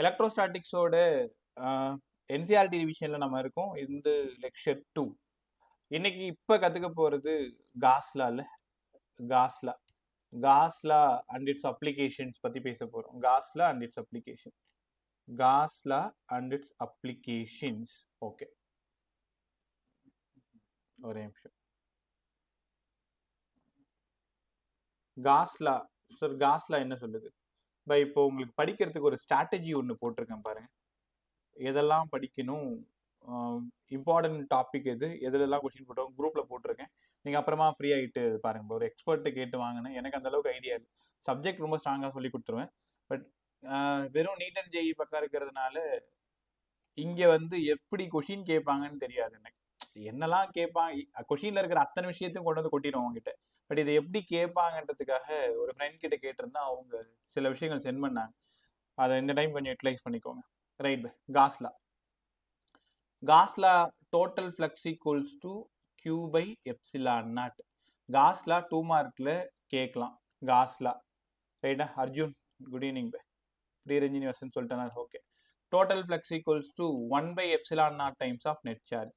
எலக்ட்ரோஸ்டாட்டிக்ஸோட NCERT ரிவிஷனில் நம்ம இருக்கோம். இந்த லெக்சர் 2. இன்னைக்கு இப்போ கற்றுக்க போகிறது காஸ்லால Gauss law Gauss law and its applications பற்றி பேச போகிறோம். Gauss law and its application Gauss law and its applications. Okay, ஒரே நிமிஷம். காஸ்லா சார், காஸ்லா என்ன சொல்லுது? இப்போ உங்களுக்கு படிக்கிறதுக்கு ஒரு ஸ்ட்ராட்டஜி ஒன்று போட்டிருக்கேன் பாருங்க. எதெல்லாம் படிக்கணும், இம்பார்ட்டன்ட் டாபிக் எதுலெல்லாம் கொஸ்டின் போட்டோம் குரூப்பில் போட்டிருக்கேன். நீங்கள் அப்புறமா ஃப்ரீ ஆகிட்டு பாருங்க. ஒரு எக்ஸ்பர்ட்டு கேட்டு வாங்கினேன். எனக்கு அந்த அளவுக்கு ஐடியா இல்லை. சப்ஜெக்ட் ரொம்ப ஸ்ட்ராங்காக சொல்லி கொடுத்துருவேன். பட் வெறும் நீட் அண்ட் ஜேஇ பக்கம் இருக்கிறதுனால இங்கே எப்படி கொஷின் கேட்பாங்கன்னு தெரியாது எனக்கு. என்னெல்லாம் கேட்பாங்க, கொஷினில் இருக்கிற அத்தனை விஷயத்தையும் கொண்டு வந்து கொட்டிடுவோம் அவங்ககிட்ட. பட் இதை எப்படி கேட்பாங்கன்றதுக்காக ஒரு ஃப்ரெண்ட் கிட்ட கேட்டிருந்தா அவங்க சில விஷயங்கள் சென்ட் பண்ணாங்க. அதை இந்த டைம் கொஞ்சம் யூட்டிலைஸ் பண்ணிக்கோங்க. Right. Gauss law total flux equals to Q by epsilon naught. Gauss law 2 மார்க்கில் கேட்கலாம். காஸ்லா ரைட்டா? Arjun good evening. ப்ரீ ரஞ்சினி வசன் சொல்லிட்டேன். Okay. Total flux equals to 1 by epsilon naught times of net charge.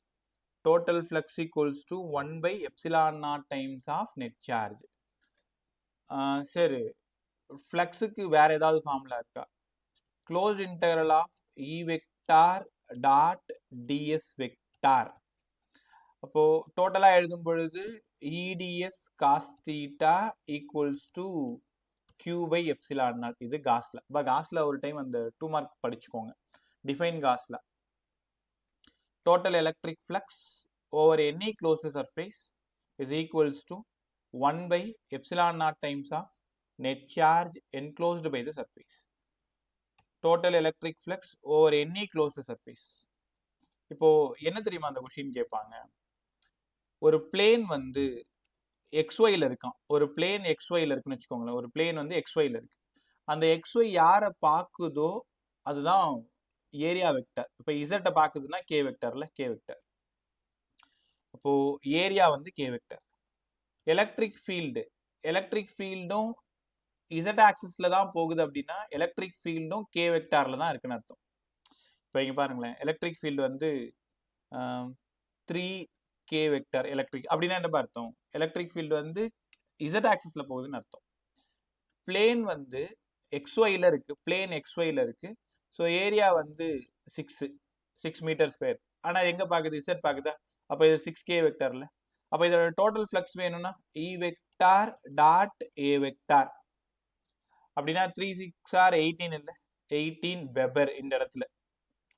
Total flux equals to 1 by epsilon naught times of net charge. சரி, ஃப்ளக்ஸுக்கு வேற ஏதாவது formula இருக்கா? Close integral of E vector dot DS vector. அப்போ டோட்டலா எழுதும் பொழுது ETS cos theta equals to Q by epsilon naught. இது காஸ்லா. இப்போ காஸ்லா ஒரு டைம் அந்த 2 மார்க் படிச்சுக்கோங்க. Define Gauss law. Total electric flux over any closed surface is equals to 1 by epsilon naught times of net charge enclosed by the surface. Total electric flux over any closed surface. இப்போ என்ன தெரியுமா அந்த question கேட்பாங்க? ஒரு plane எக்ஸ்ஒயில் இருக்கான். ஒரு plane எக்ஸ்ஒயில் இருக்குன்னு வச்சுக்கோங்களேன். ஒரு பிளேன் எக்ஸ்ஒயில் இருக்கு. அந்த எக்ஸ்ஒய் யாரை பார்க்குதோ அதுதான் ஏரியா வெக்டர். இப்போ இசட்டை பார்க்குதுன்னா கே வெக்டர்ல கே வெக்டர். அப்போ ஏரியா கே வெக்டர். எலக்ட்ரிக் ஃபீல்டும் இசட் ஆக்சிஸ்ல தான் போகுது அப்படின்னா எலக்ட்ரிக் ஃபீல்டும் கே வெக்டார்ல தான் இருக்குன்னு அர்த்தம். இப்போ இங்க பாருங்களேன், electric field 3k vector electric அப்படின்னா என்ன அர்த்தம்? எலக்ட்ரிக் ஃபீல்டு இசட் ஆக்சிஸ்ல போகுதுன்னு அர்த்தம். பிளேன் எக்ஸ்ஒயில் இருக்கு. பிளேன் எக்ஸ்ஒயில் இருக்கு. So area 6 metre square. ஆனால் எங்க பார்க்குது? இசட் பார்க்குதா? அப்போ இது 6k வெக்டர்ல. அப்போ இதோட டோட்டல் ஃப்ளக்ஸ் வேணும்னா E vector dot A vector அப்படின்னா 3 6 ஆர் 18 இல்லை, 18 வெபர் இந்த இடத்துல.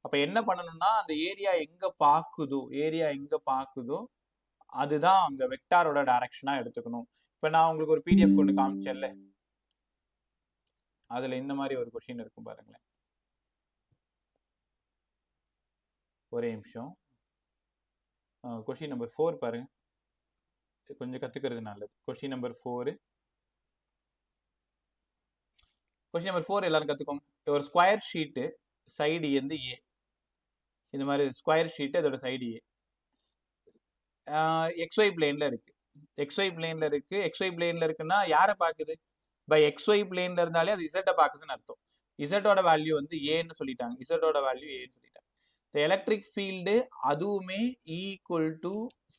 அப்ப என்ன பண்ணணும்னா அந்த ஏரியா எங்க பாக்குதோ அதுதான் அங்க வெக்டாரோட டைரக்ஷனா எடுத்துக்கணும். இப்ப நான் உங்களுக்கு ஒரு பிடிஎஃப் ஒன்று காமிச்சேன்ல, அதுல இந்த மாதிரி ஒரு கொஸ்டின் இருக்கும் பாருங்களேன். ஒரே நிமிஷம். கொஸ்டின் நம்பர் 4 பாருங்க, கொஞ்சம் கத்துக்கிறது நல்லது. கொஸ்டின் நம்பர் 4 எல்லாரும் கத்துக்கோங்க. ஒரு ஸ்கொயர் ஷீட்டு சைடு ஏ, இந்த மாதிரி ஸ்கொயர் ஷீட் அதோட சைடு ஏ எக்ஸ்ஒய் பிளேன்ல இருக்கு. எக்ஸ்ஒய் பிளேன்ல இருக்குன்னா யாரை பாக்குது? பை எக்ஸ்ஒய் பிளேன்ல இருந்தாலே அது இசட்டை பாக்குதுன்னு அர்த்தம். இசட்டோட வேல்யூ ஏன்னு சொல்லிட்டாங்க. இசட்டோட வேல்யூ ஏன்னு சொல்லிட்டாங்க. எலக்ட்ரிக் ஃபீல்டு அதுவுமே equal to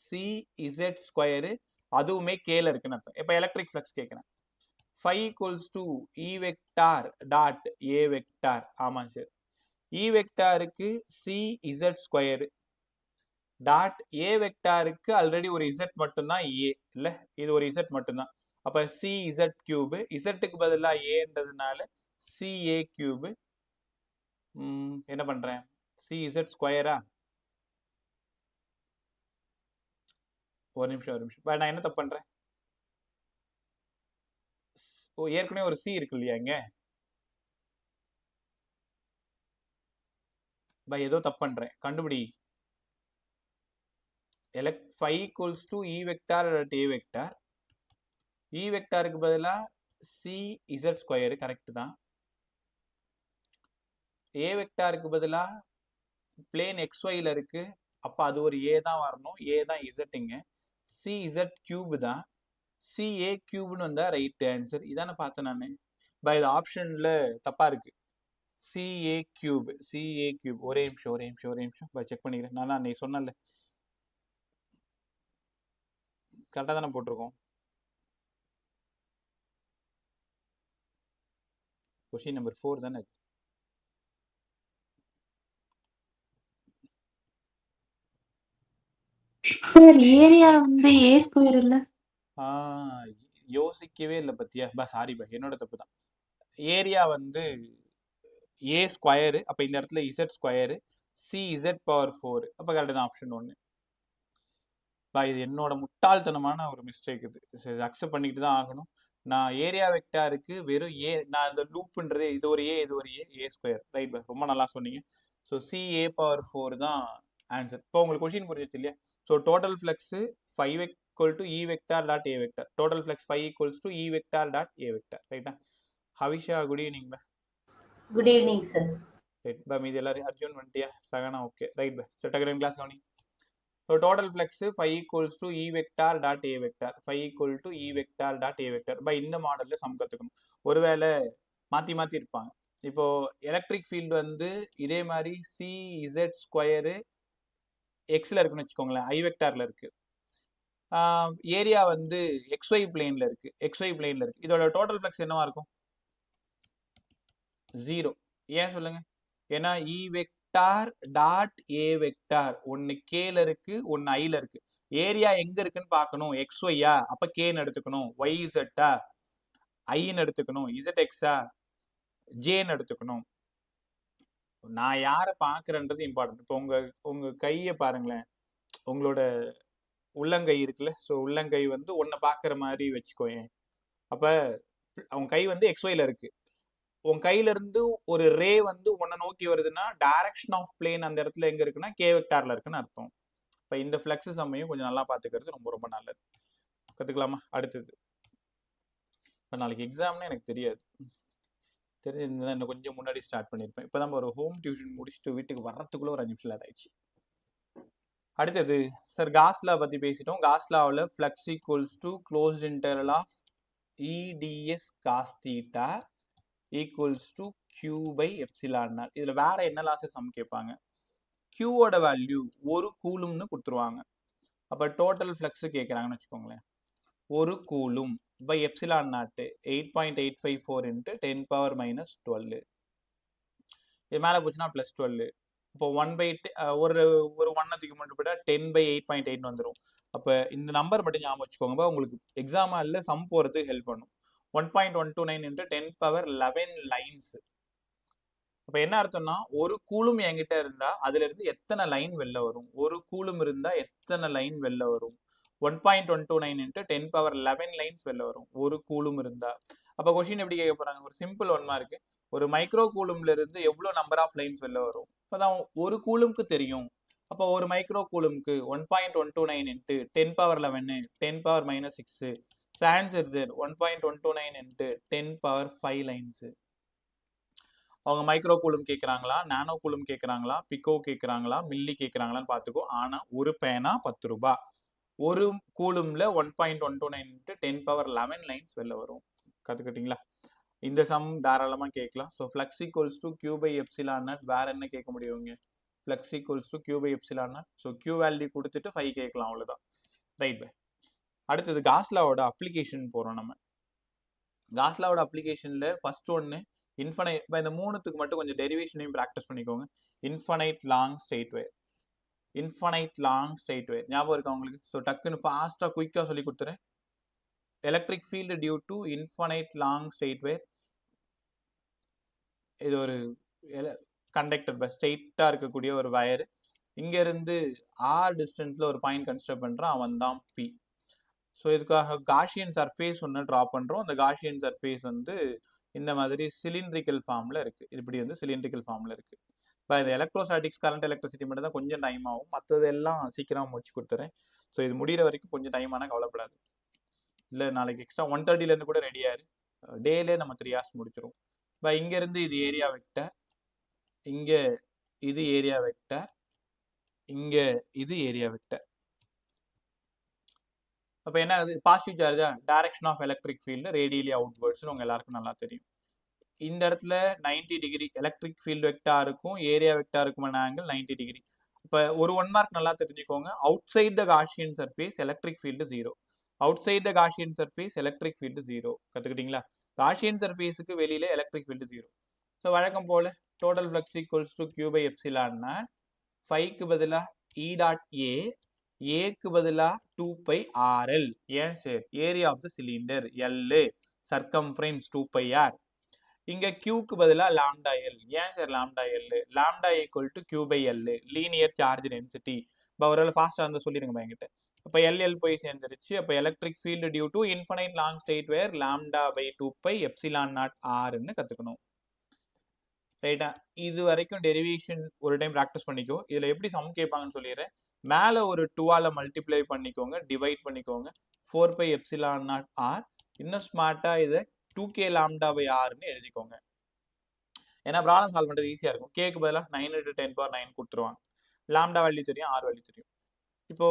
C Z square, அதுவுமே கேல இருக்குன்னு அர்த்தம். இப்போ எலக்ட்ரிக் ஃப்ளக்ஸ் கேட்குறேன். Phi equals to E vector dot A vector. ஆமா சார், இ வெக்டாருக்கு C Z square dot A வெக்டாருக்கு ஆல்ரெடி ஒரு இசட் மட்டும்தான் ஏ இல்லை, இது ஒரு இசட் மட்டும்தான். அப்போ சி இசட் கியூபு, இசட்டுக்கு பதிலாக ஏன்றதுனால சி ஏ கியூபு. என்ன பண்ணுறேன்? சி இசட் ஸ்கொயரா? ஒரு நிமிஷம். நான் என்ன தப்பு பண்ணுறேன்? ஏற்கனவே ஒரு சி இருக்கு இல்லையா இங்க? ஏதோ தப்பு பண்ணுறேன், கண்டுபிடி. Phi equals to E vector dot A vector. E வெக்டாருக்கு பதிலாக சி இசட் ஸ்கொயரு கரெக்ட் தான். ஏ வெக்டாருக்கு பதிலாக பிளேன் எக்ஸ்ஒயில் இருக்கு. அப்போ அது ஒரு ஏ தான் வரணும். ஏ தான் இசட்டுங்க. சி இசட் கியூப் தான். சி ஏ கியூப்னு வந்தா ரைட் ஆன்சர். இதான பார்த்தேன் நான். இது ஆப்ஷன்ல தப்பா இருக்கு. CA cube ஒரே நிமிஷம் செக் பண்ணிக்கிறேன். நான் தான் நீ சொன்னல கரெக்டாக தானே போட்டிருக்கோம். கொஸ்டின் நம்பர் 4 தானே. சார் ஏரியா வந்து a ஸ்கொயர் இல்ல. யோசிக்கவே இல்லை பத்தியா. சாரி என்னோட தப்பு தான். ஏரியா வந்து a ஸ்கொயரு, அப்போ இந்த இடத்துல z ஸ்கொயரு, CZ பவர் 4. அப்போ கரெக்டு தான், ஆப்ஷன் 1. இது என்னோட முட்டாள்தனமான ஒரு மிஸ்டேக். இது அக்செப்ட் பண்ணிக்கிட்டு தான் ஆகணும். நான் ஏரியா வெக்டாருக்கு வெறும் நான் இந்த லூப்புன்றது இது ஒரு ஏ ஸ்கொயர். ரைட் பை, ரொம்ப நல்லா சொன்னீங்க. ஸோ CA பவர் 4 தான் ஆன்சர். இப்போ உங்களுக்கு கொஸ்டின் புரிஞ்சிச்சு இல்லையா? So total flux 5 equal to E vector dot A vector. Total flux 5 equals to E vector dot A vector. ரைட்டா? Havisha, good evening bye. Good evening sir. Right bye, மீது எல்லாரும் அர்ஜுன் வந்துட்டியா? Sahana okay. Right bye, செட்டகரன் class கவனி. So total flux 5 equals to E vector dot A vector. 5 equal to E vector dot A vector. பை இந்த மாடல்ல some கற்றுக்கணும். ஒருவேளை மாற்றி இருப்பாங்க. இப்போ எலக்ட்ரிக் ஃபீல்டு வந்து இதே மாதிரி CZ ஸ்கொயரு எக்ஸில் இருக்குன்னு வச்சுக்கோங்களேன், ஐ வெக்டாரில் இருக்கு. ஏரியா வந்து XY பிளேனில் இருக்கு. இதோட டோட்டல் ஃப்ளக்ஸ் என்னவா இருக்கும்? 0. ஏன் சொல்லுங்க? ஏன்னா E vector dot A vector ஒன்னு Kல இருக்கு, ஒன்னு Iல இருக்கு. ஏரியா எங்க இருக்குன்னு பார்க்கணும். XYயா, அப்ப Kன்னு எடுத்துக்கணும். YZா, Iன்னு எடுத்துக்கணும். ZXா, Jன்னு எடுத்துக்கணும். நான் யாரை பார்க்கறேன்றது இம்பார்ட்டன்ட். இப்போ உங்க கையை பாருங்களேன், உங்களோட உள்ளங்கை இருக்குல்ல. ஸோ உள்ளங்கை வந்து ஒன்றை பார்க்குற மாதிரி வச்சுக்கோயேன். அப்போ அவங்க கை வந்து XYல இருக்கு. உன் கையில இருந்து ஒரு ரே வந்து உன்னை நோக்கி வருதுன்னா டைரக்ஷன் ஆஃப் பிளேன் அந்த இடத்துல எங்க இருக்குன்னா K வெக்டார்ல இருக்குன்னு அர்த்தம். இப்போ இந்த ஃப்ளக்ஸ் சம்மையும் கொஞ்சம் நல்லா பார்த்துக்கிறது ரொம்ப ரொம்ப நல்லது. கற்றுக்கலாமா? அடுத்தது, இப்போ நாளைக்கு எக்ஸாம்னு எனக்கு தெரியாது. தெரிஞ்சிருந்தா இன்னும் கொஞ்சம் முன்னாடி ஸ்டார்ட் பண்ணியிருப்பேன். இப்போ தான் ஒரு ஹோம் டியூஷன் முடிச்சுட்டு வீட்டுக்கு வர்றதுக்குள்ள ஒரு 5 நிமிஷம் லேட் ஆயிடுச்சு. அடுத்தது சார் காஸ்லா பற்றி பேசிட்டோம். காஸ்லாவில் flux equals to closed interval of EDS cos theta equals to Q by epsilon naught. இதில் வேற என்ன லாஸஸ் சம் கேட்பாங்க? Qவோட வேல்யூ ஒரு கூலும்னு கொடுத்துருவாங்க. அப்போ டோட்டல் ஃப்ளக்ஸ் கேட்குறாங்கன்னு வச்சுக்கோங்களேன். ஒரு கூலும் பை எப்சிலான் நாட்டு 8.854 இன்ட்டு 10 பவர் மைனஸ் 12. இது மேலே போச்சுன்னா ப்ளஸ் 12. இப்போ 1/8 ஒரு 1த்துக்கு மட்டும் போட்டால் 10/8.8 வந்துடும். அப்போ இந்த நம்பர் மட்டும் ஞாபகம் வச்சுக்கோங்க. உங்களுக்கு எக்ஸாம் ஹாலில் சம் போகிறதுக்கு ஹெல்ப் பண்ணும். 1.129 இன்ட்டு 10 பவர் 11 லைன்ஸ். அப்போ என்ன அர்த்தம்னா, ஒரு கூலும் என்கிட்ட இருந்தா அதுல இருந்து எத்தனை லைன் வெளில வரும்? ஒரு கூலும் இருந்தா எத்தனை லைன் வெளில வரும்? 1.129 இன்ட்டு 10 பவர் 11 லைன்ஸ் வெளில வரும் ஒரு கூலும் இருந்தா. அப்போ கொஸ்டின் எப்படி கேட்க போறாங்க? ஒரு சிம்பிள் 1 மார்க். ஒரு மைக்ரோ கூலும்ல இருந்து எவ்வளோ நம்பர் ஆஃப் லைன்ஸ் வெளில வரும்? அப்போதான் ஒரு கூலும்க்கு தெரியும். அப்போ ஒரு மைக்ரோ கூலும்க்கு 1.129 into 10 power 11 10 power minus 6. Answer sir 1.129 into 10 power 5 lines. அவங்க மைக்ரோ கூலும் கேட்குறாங்களா, நானோ கூலும் கேட்குறாங்களா, பிக்கோ கேட்குறாங்களா, மில்லி கேட்குறாங்களான்னு பார்த்துக்கோ. ஆனால் ஒரு பேனா 10 ரூபாய். ஒரு கூலும்ல 1.129 இன்ட்டு 10 பவர் 11 லைன்ஸ் வெளில வரும். கற்றுக்கிட்டீங்களா? இந்த சம் தாராளமாக கேட்கலாம். So flux equals to Q by epsilon naught. வேற என்ன கேட்க முடியுங்க? Flux equals to Q by epsilon naught. So Q value கொடுத்துட்டு 5 கேட்கலாம், அவ்வளோதான். Right bye. அடுத்தது காஸ்லாவோட அப்ளிகேஷன் போகிறோம் நம்ம. காஸ்லாவோட அப்ளிகேஷனில் ஃபர்ஸ்ட் ஒன்று இன்ஃபனைட். இப்போ இந்த மூணுத்துக்கு மட்டும் கொஞ்சம் டெரிவேஷனையும் ப்ராக்டிஸ் பண்ணிக்கோங்க. Infinite long straight wire. ஞாபகம் இருக்கா உங்களுக்கு? ஸோ டக்குன்னு ஃபாஸ்ட்டாக குயிக்காக சொல்லி கொடுத்துறேன். Electric field due to infinite long straight wire. இது ஒரு கண்டக்டர் பஸ் ஸ்ட்ரெயிட்டாக இருக்கக்கூடிய ஒரு வயர். இங்கேருந்து R டிஸ்டன்ஸில் ஒரு பாயிண்ட் கன்சிடர் பண்ணுறான், அவன் தான் P. ஸோ இதுக்காக காஷியன் சர்ஃபேஸ் ஒன்று ட்ரா பண்ணுறோம். அந்த காஷியன் சர்ஃபேஸ் வந்து இந்த மாதிரி சிலிண்ட்ரிக்கல் ஃபார்மில் இருக்குது. இப்படி வந்து சிலிண்ட்ரிக்கல் ஃபார்மில் இருக்குது. இப்போ இந்த எலக்ட்ரோஸ்டாட்டிக்ஸ், கரண்ட் எலக்ட்ரிசிட்டி மட்டும் தான் கொஞ்சம் டைம் ஆகும். மற்றது எல்லாம் சீக்கிரமாக முடிச்சு கொடுத்துறேன். ஸோ இது முடிகிற வரைக்கும் கொஞ்சம் டைம் ஆனால் கவலைப்படாது. இல்லை நாளைக்கு எக்ஸ்ட்ரா 1:30 கூட ரெடியாரு. டேலே நம்ம 3 hours முடிச்சிடும். இப்போ இங்கேருந்து இது ஏரியா வெக்டர், இங்கே இது ஏரியா வெக்டர், இங்கே இது ஏரியா வெக்டர். அப்போ என்ன ஆகுது? பாசிட்டிவ் சார்ஜா direction of electric field radially அவுட்வர்ட்ஸ்னு உங்க எல்லாருக்கும் நல்லா தெரியும். இந்த இடத்துல 90 டிகிரி எலக்ட்ரிக் ஃபீல்டு வெக்டாருக்கும் ஏரியா வெக்டாருக்குமான ஆங்கிள் 90 டிகிரி. இப்போ ஒரு 1 மார்க் நல்லா தெரிஞ்சுக்கோங்க. Outside the Gaussian surface electric field 0. Outside the Gaussian surface electric field 0. கற்றுக்கிட்டீங்களா? காஷியன் சர்ஃபேஸுக்கு வெளியில எலக்ட்ரிக் ஃபீல்டு 0. ஸோ வழக்கம் போல total flux equals to Q by எப்சிலான்னா 5க்கு பதிலாக இ டாட் ஏக்கு பதிலாக 2 பை ஆர்எல். ஏன் sir? Area of the cylinder L, circumference 2 by R. இங்க கியூக்கு பதிலாக லாம்டா எல். ஏன் sir lambda L? Lambda equal to Q by L, linear charge density. இப்போ ஒரு ஃபாஸ்ட்டாக இருந்தால் சொல்லிடுங்க என்கிட்ட. அப்போ எல் போய் சேர்ந்துருச்சு. அப்போ electric field due to infinite long straight wire lambda by 2 pi epsilon naught ஆர்ன்னு கற்றுக்கணும். ரைட்டா? இது வரைக்கும் டெரிவேஷன் ஒரு டைம் ப்ராக்டிஸ் பண்ணிக்கோ. இதில் எப்படி சம் கேட்பாங்கன்னு சொல்லிடுறேன். மேலே ஒரு 2ஆல் மல்டிப்ளை பண்ணிக்கோங்க, டிவைட் பண்ணிக்கோங்க. 4 பை எப்சிலான் நாட் ஆர். இன்னும் ஸ்மார்ட்டாக இதை 2k லாம்டா பை ஆர்னு எழுதிக்கோங்க. ஏன்னா ப்ராப்ளம் சால்வ் பண்ணுறது ஈஸியாக இருக்கும். கேக்கு பதிலாக 9 × 10⁻9 கொடுத்துருவாங்க. லாம்டா வேல்யூ தெரியும், ஆர் வேல்யூ தெரியும். இப்போ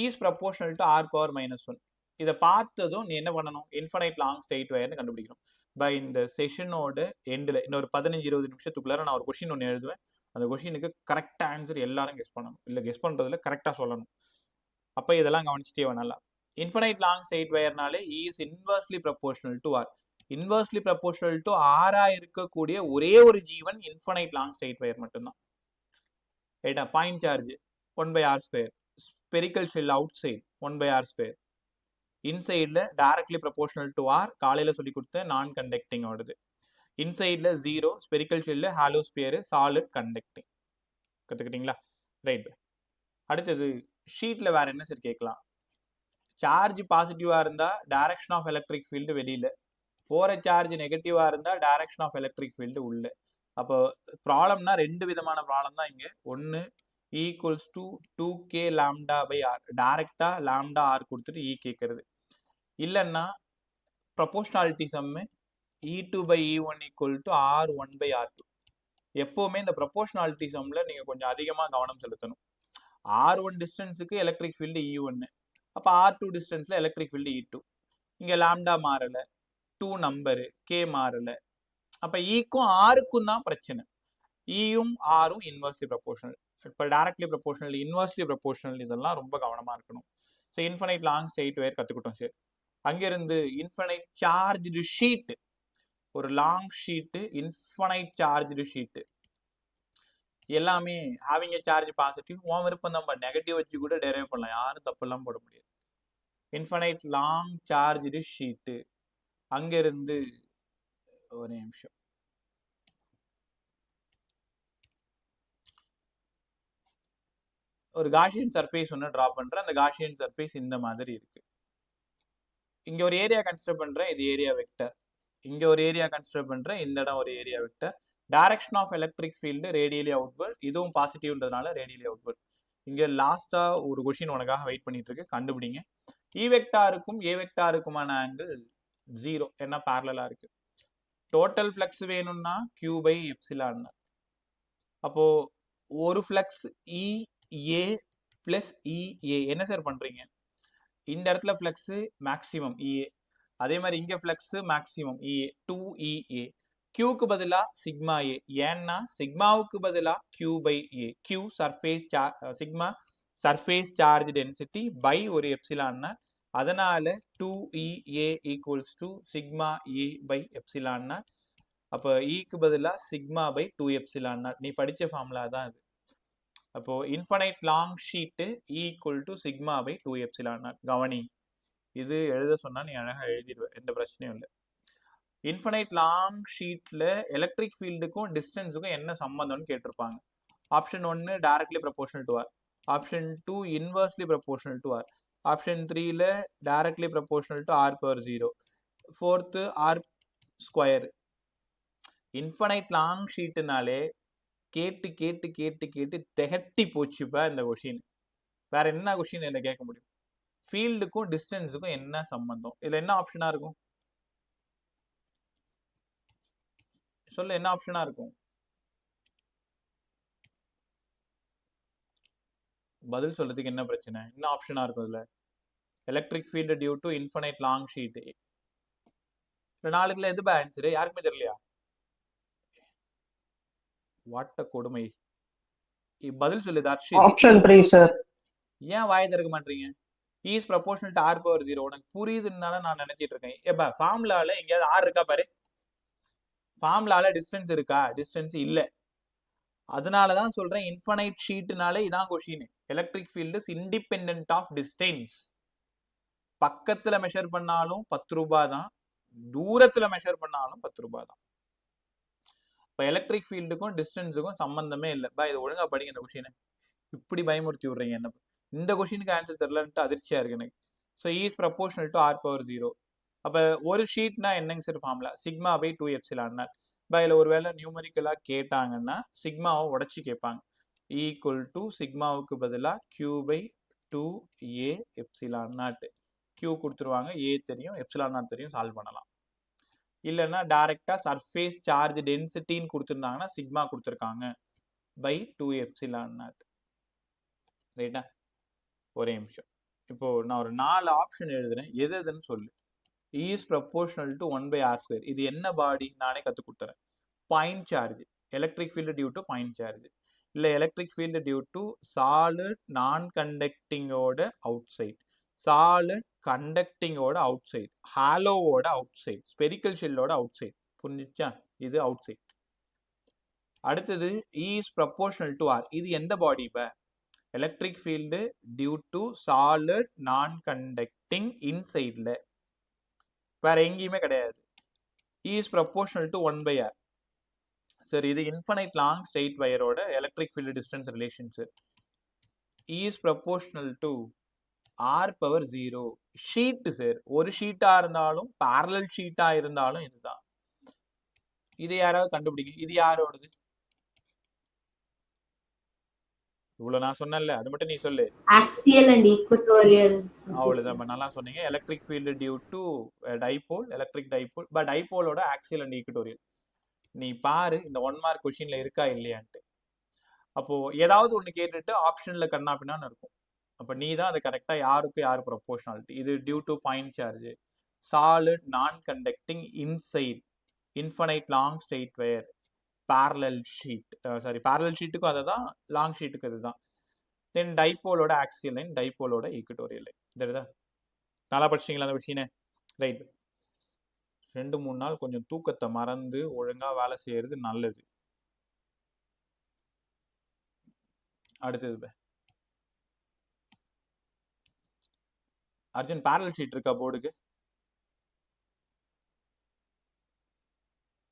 is proportional to R power -1. இதை பார்த்ததும் நீ என்ன பண்ணணும்? இன்ஃபனைட் லாங் ஸ்ட்ரெயிட் வயர்னு கண்டுபிடிக்கணும். பை இந்த செஷனோட எண்டில் இன்னொரு 15-20 நிமிஷத்துக்குள்ளார நான் ஒரு கொஷின் ஒன்று எழுதுவேன். அந்த கொஷினுக்கு கரெக்டாக ஆன்சர் எல்லாரும் கெஸ் பண்ணணும். இல்லை கெஸ் பண்ணுறதுல கரெக்டாக சொல்லணும். அப்போ இதெல்லாம் கவனிச்சிட்டே நல்லா. இன்ஃபனைட் லாங் ஸ்ட்ரெயிட் வயர்னாலே is inversely proportional to R. Inversely proportional to ஆரா இருக்கக்கூடிய ஒரே ஒரு ஜீவன் இன்ஃபனைட் லாங் ஸ்ட்ரெயிட் வயர் மட்டும்தான். ரைட்டா? Point charge 1/r². Spherical shell outside 1/r². இன்சைடில் டைரக்ட்லி ப்ரப்போர்ஷனல் டு ஆர். காலையில் சொல்லி கொடுத்த நான் கண்டக்டிங் ஓடுது. இன்சைடில் 0, spherical shell hollow sphere, solid conducting. கற்றுக்கிட்டீங்களா? ரைட். அடுத்தது ஷீட்டில் வேற என்ன சார் கேட்கலாம்? சார்ஜ் பாசிட்டிவாக இருந்தால் டைரக்ஷன் ஆஃப் எலக்ட்ரிக் ஃபீல்டு வெளியில், போகிற சார்ஜ் நெகட்டிவாக இருந்தால் டைரக்ஷன் ஆஃப் எலக்ட்ரிக் ஃபீல்டு உள்ள. அப்போ ப்ராப்ளம்னா 2 விதமான ப்ராப்ளம் தான் இங்கே. ஒன்று equals to 2k lambda by R, டைரக்டாக லாம்டா ஆர் கொடுத்துட்டு இ கேட்கறது. இல்லைன்னா proportionality Jammu E2/E1 equal to R1/R2. எப்போவுமே இந்த ப்ரொபோஷனாலிட்டி சம்மில் நீங்கள் கொஞ்சம் அதிகமாக கவனம் செலுத்தணும். R1 டிஸ்டன்ஸுக்கு எலக்ட்ரிக் ஃபீல்டு E1, அப்போ R2 டிஸ்டன்ஸில் எலக்ட்ரிக் ஃபீல்டு E2. இங்கே லாம்டா மாறலை, 2 நம்பரு, K மாறலை. அப்போ ஈக்கும் ஆருக்கும் தான் பிரச்சனை. ஈயும் ஆரும் இன்வர்ஸ்லி ப்ரப்போர்ஷனல். இப்போ டைரக்ட்லி ப்ரப்போர்ஷனல், இன்வர்ஸ்லி ப்ரப்போர்ஷனல், இதெல்லாம் ரொம்ப கவனமாக இருக்கணும். So infinite long straight wire கற்றுக்கிட்டோம் சார். அங்கேருந்து இன்ஃபனைட் சார்ஜ்டு ஷீட்டு, ஒரு long sheet, infinite charged sheet, எல்லாமே ஹேவிங் எ சார்ஜ் பாசிட்டிவ். உன் விருப்பம் நம்ம நெகட்டிவ் வச்சு கூட டெரைவ் பண்ணலாம், யாரும் தப்பெல்லாம் போட முடியாது. Infinite long charged sheet. அங்கேருந்து ஒரு நிமிஷம், ஒரு காஷியன் சர்ஃபேஸ் ஒன்று ட்ரா பண்ணுறேன். அந்த காஷியன் சர்ஃபேஸ் இந்த மாதிரி இருக்கு. இங்கே ஒரு ஏரியா கன்சிடர் பண்ணுறேன், இது ஏரியா வெக்டர். இங்கே ஒரு ஏரியா கன்சிடர் பண்ணுறேன், இந்த இடம் ஒரு area vector. Direction of electric field radially outward, இதுவும் பாசிட்டிவ்ன்றதுனால ரேடியலி அவுட்வர்ட். இங்கே லாஸ்ட்டாக ஒரு கொஷின் உனக்காக வெயிட் பண்ணிட்டு இருக்கு, கண்டுபிடிங்க. இ வெக்டாருக்கும் ஏ வெக்டாருக்குமான ஆங்கிள் 0, ஏன்னா பேரலா இருக்கு. டோட்டல் ஃப்ளக்ஸ் வேணும்னா Q/ε. அப்போ ஒரு ஃப்ளக்ஸ் EA + EA என்ன சார் பண்றீங்க? இந்த இடத்துல ஃப்ளக்ஸ் மேக்ஸிமம் EA, அதே மாதிரி இங்க ஃப்ளக்ஸ் மேக்ஸிமம் EA 2EA. Qக்கு பதிலா சிக்மா A, ஏன்னா சிக்மாவுக்கு பதிலா Q/A. Q surface sigma surface charge density by ஒரு எப்சிலான். அதனால 2EA equals to sigma A/ε. அப்போ ஈக்கு பதிலா சிக்மா பை 2ε0. நீ படிச்ச ஃபார்முலா தான் இது. அப்போ infinite long sheet equal to sigma by 2ε0. கவனி, இது எழுத சொன்னா நீ அழகா எழுதிடுவேன், எந்த பிரச்சனையும் இல்லை. இன்ஃபனைட் லாங் ஷீட்ல எலக்ட்ரிக் ஃபீல்டுக்கும் டிஸ்டன்ஸுக்கும் என்ன சம்பந்தம்னு கேட்டிருப்பாங்க. Option 1 directly proportional to R, option 2 inversely proportional to R, option 3ல directly proportional to R/0, 4th R². Infinite long ஷீட்டுனாலே கேட்டு கேட்டு கேட்டு கேட்டு திகட்டி போச்சுப்பா இந்த கொஷின். வேற என்ன கொஷின் இதில் கேட்க முடியும்? ஃபீல்டுக்கும் டிஸ்டன்ஸுக்கும் என்ன சம்பந்தம்? இதுல என்ன ஆப்ஷனா இருக்கும்? சொல்ல, என்ன ஆப்ஷனா இருக்கும்? பதில் சொல்றதுக்கு என்ன பிரச்சனை? என்ன ஆப்ஷனா இருக்கும் இதுல? Electric field due to infinite long sheet. இந்த நாளுக்குள்ள எது ஆன்சரு யாருக்குமே தெரியலையா? வாட்ட கொடுமை. பதில் சொல்லு தர்ஷித். Option 3, sir. ஏன் வாயை திறக்க மாட்டீங்க? Is proportional to R power 0. உனக்கு புரியுதுன்னு நான் நினைச்சிட்டு இருக்கேன். ஏப்பா ஃபார்முலால எங்கேயாவது ஆர் இருக்கா பாரு. ஃபார்முலால டிஸ்டன்ஸ் இருக்கா? டிஸ்டன்ஸ் இல்ல. அதனாலதான் சொல்றேன் இன்ஃபனைட் ஷீட்னாலே இதான் question. Electric field is independent of distance. பக்கத்துல மெஷர் பண்ணாலும் 10 ரூபாய் தான், தூரத்துல மெஷர் பண்ணாலும் 10 ரூபாய் தான். இப்போ எலக்ட்ரிக் ஃபீல்டுக்கும் டிஸ்டன்ஸுக்கும் சம்பந்தமே இல்லை. இது ஒழுங்கா படிங்க இந்த கொஸ்டினை. இப்படி பயமுறுத்தி விடுறீங்க என்ன? இந்த கொஸ்டினுக்கு ஆன்சர் தெரியலன்ட்டு அதிர்ச்சியா இருக்கு எனக்கு. So is proportional to R power 0. அப்போ ஒரு ஷீட்னா என்னங்க sir formula? Sigma by 2 epsilon naught. இதில் ஒரு வேளை நியூமரிக்கலாக கேட்டாங்கன்னா சிக்மாவை உடச்சி கேட்பாங்க. ஈக்குவல் டு சிக்மாவுக்கு பதிலாக Q by 2a epsilon naught. Q கொடுத்துருவாங்க, ஏ தெரியும், எப்சிலான் நாட் தெரியும், சால்வ் பண்ணலாம். இல்லைன்னா டைரக்டா சர்ஃபேஸ் சார்ஜ் டென்சிட்டின்னு கொடுத்துருந்தாங்கன்னா சிக்மா கொடுத்துருக்காங்க பை 2 எப்சிலான் நாட். ரைட்டா? ஒரே நிமிஷம். இப்போ நான் ஒரு 4 ஆப்ஷன் எழுதுறேன், எது எதுன்னு சொல்லு. Is proportional to 1/r². இது என்ன பாடி? நானே கற்றுக் கொடுத்துறேன். Point charge, electric field due to point charge. இல்லை electric field due to solid non கண்டக்டிங்கோட அவுட் சைட், சாலிட் கண்டக்டிங்கோட அவுட் சைட், ஹாலோவோட அவுட் சைட், ஸ்பெரிக்கல் ஷெல்லோட அவுட் சைட். புரிஞ்சிச்சா? இது அவுட் சைட். அடுத்தது இஸ் ப்ரொபோஷனல் டு ஆர். இது எந்த பாடி? இப்போ electric field due to solid non conducting இன்சைட்ல, வேற எங்கேயுமே கிடையாது. Is proportional to 1/r. சரி, இது இன்ஃபனைட் லாங் ஸ்ட்ரெயிட் வயரோட electric field distance relations. Is proportional to R power 0. Sheet sir, ஒரு ஷீட்டா இருந்தாலும் பேரலல் ஷீட்டா இருந்தாலும் இதுதான். இது யாராவது கண்டுபிடிங்க. இது யாரோடது? இவ்வளவு நான் சொன்னேன்ல, அது மட்டும் நீ சொல்லு. Axial and equatorial. அவ்வளவுதான், நல்லா சொன்னீங்க. Electric field due to dipole, electric dipole, but டைபோலோட ஆக்சியல் அண்ட் ஈக்குவட்டோரியல். நீ பாரு இந்த 1 மார்க் கொஸ்டின்ல இருக்கா இல்லையான்ட்டு. அப்போ ஏதாவது ஒன்று கேட்டுட்டு ஆப்ஷன்ல கண்ணா பின்னான்னு இருக்கும். அப்போ நீ தான் அது கரெக்டா யாருக்கு யார் ப்ரொபோஷனாலிட்டி. இது due to point charge, solid non conducting inside, infinite long straight wire, parallel sheet. Sorry, parallel ஷீட்டுக்கும் அதை தான், லாங் ஷீட்டுக்கு அதுதான். தென் டைபோலோட ஆக்சியல் லைன், டைபோலோட ஈக்குவட்டோரியல் லைன். தெரியுதா? நல்லா படிச்சிங்களா அந்த விஷயம்? ரைட். 2-3 நாள் கொஞ்சம் தூக்கத்தை மறந்து ஒழுங்கா வேலை செய்யறது நல்லது. அடுத்தது அர்ஜுன், பேரலல் ஷீட் இருக்கா போர்டுக்கு?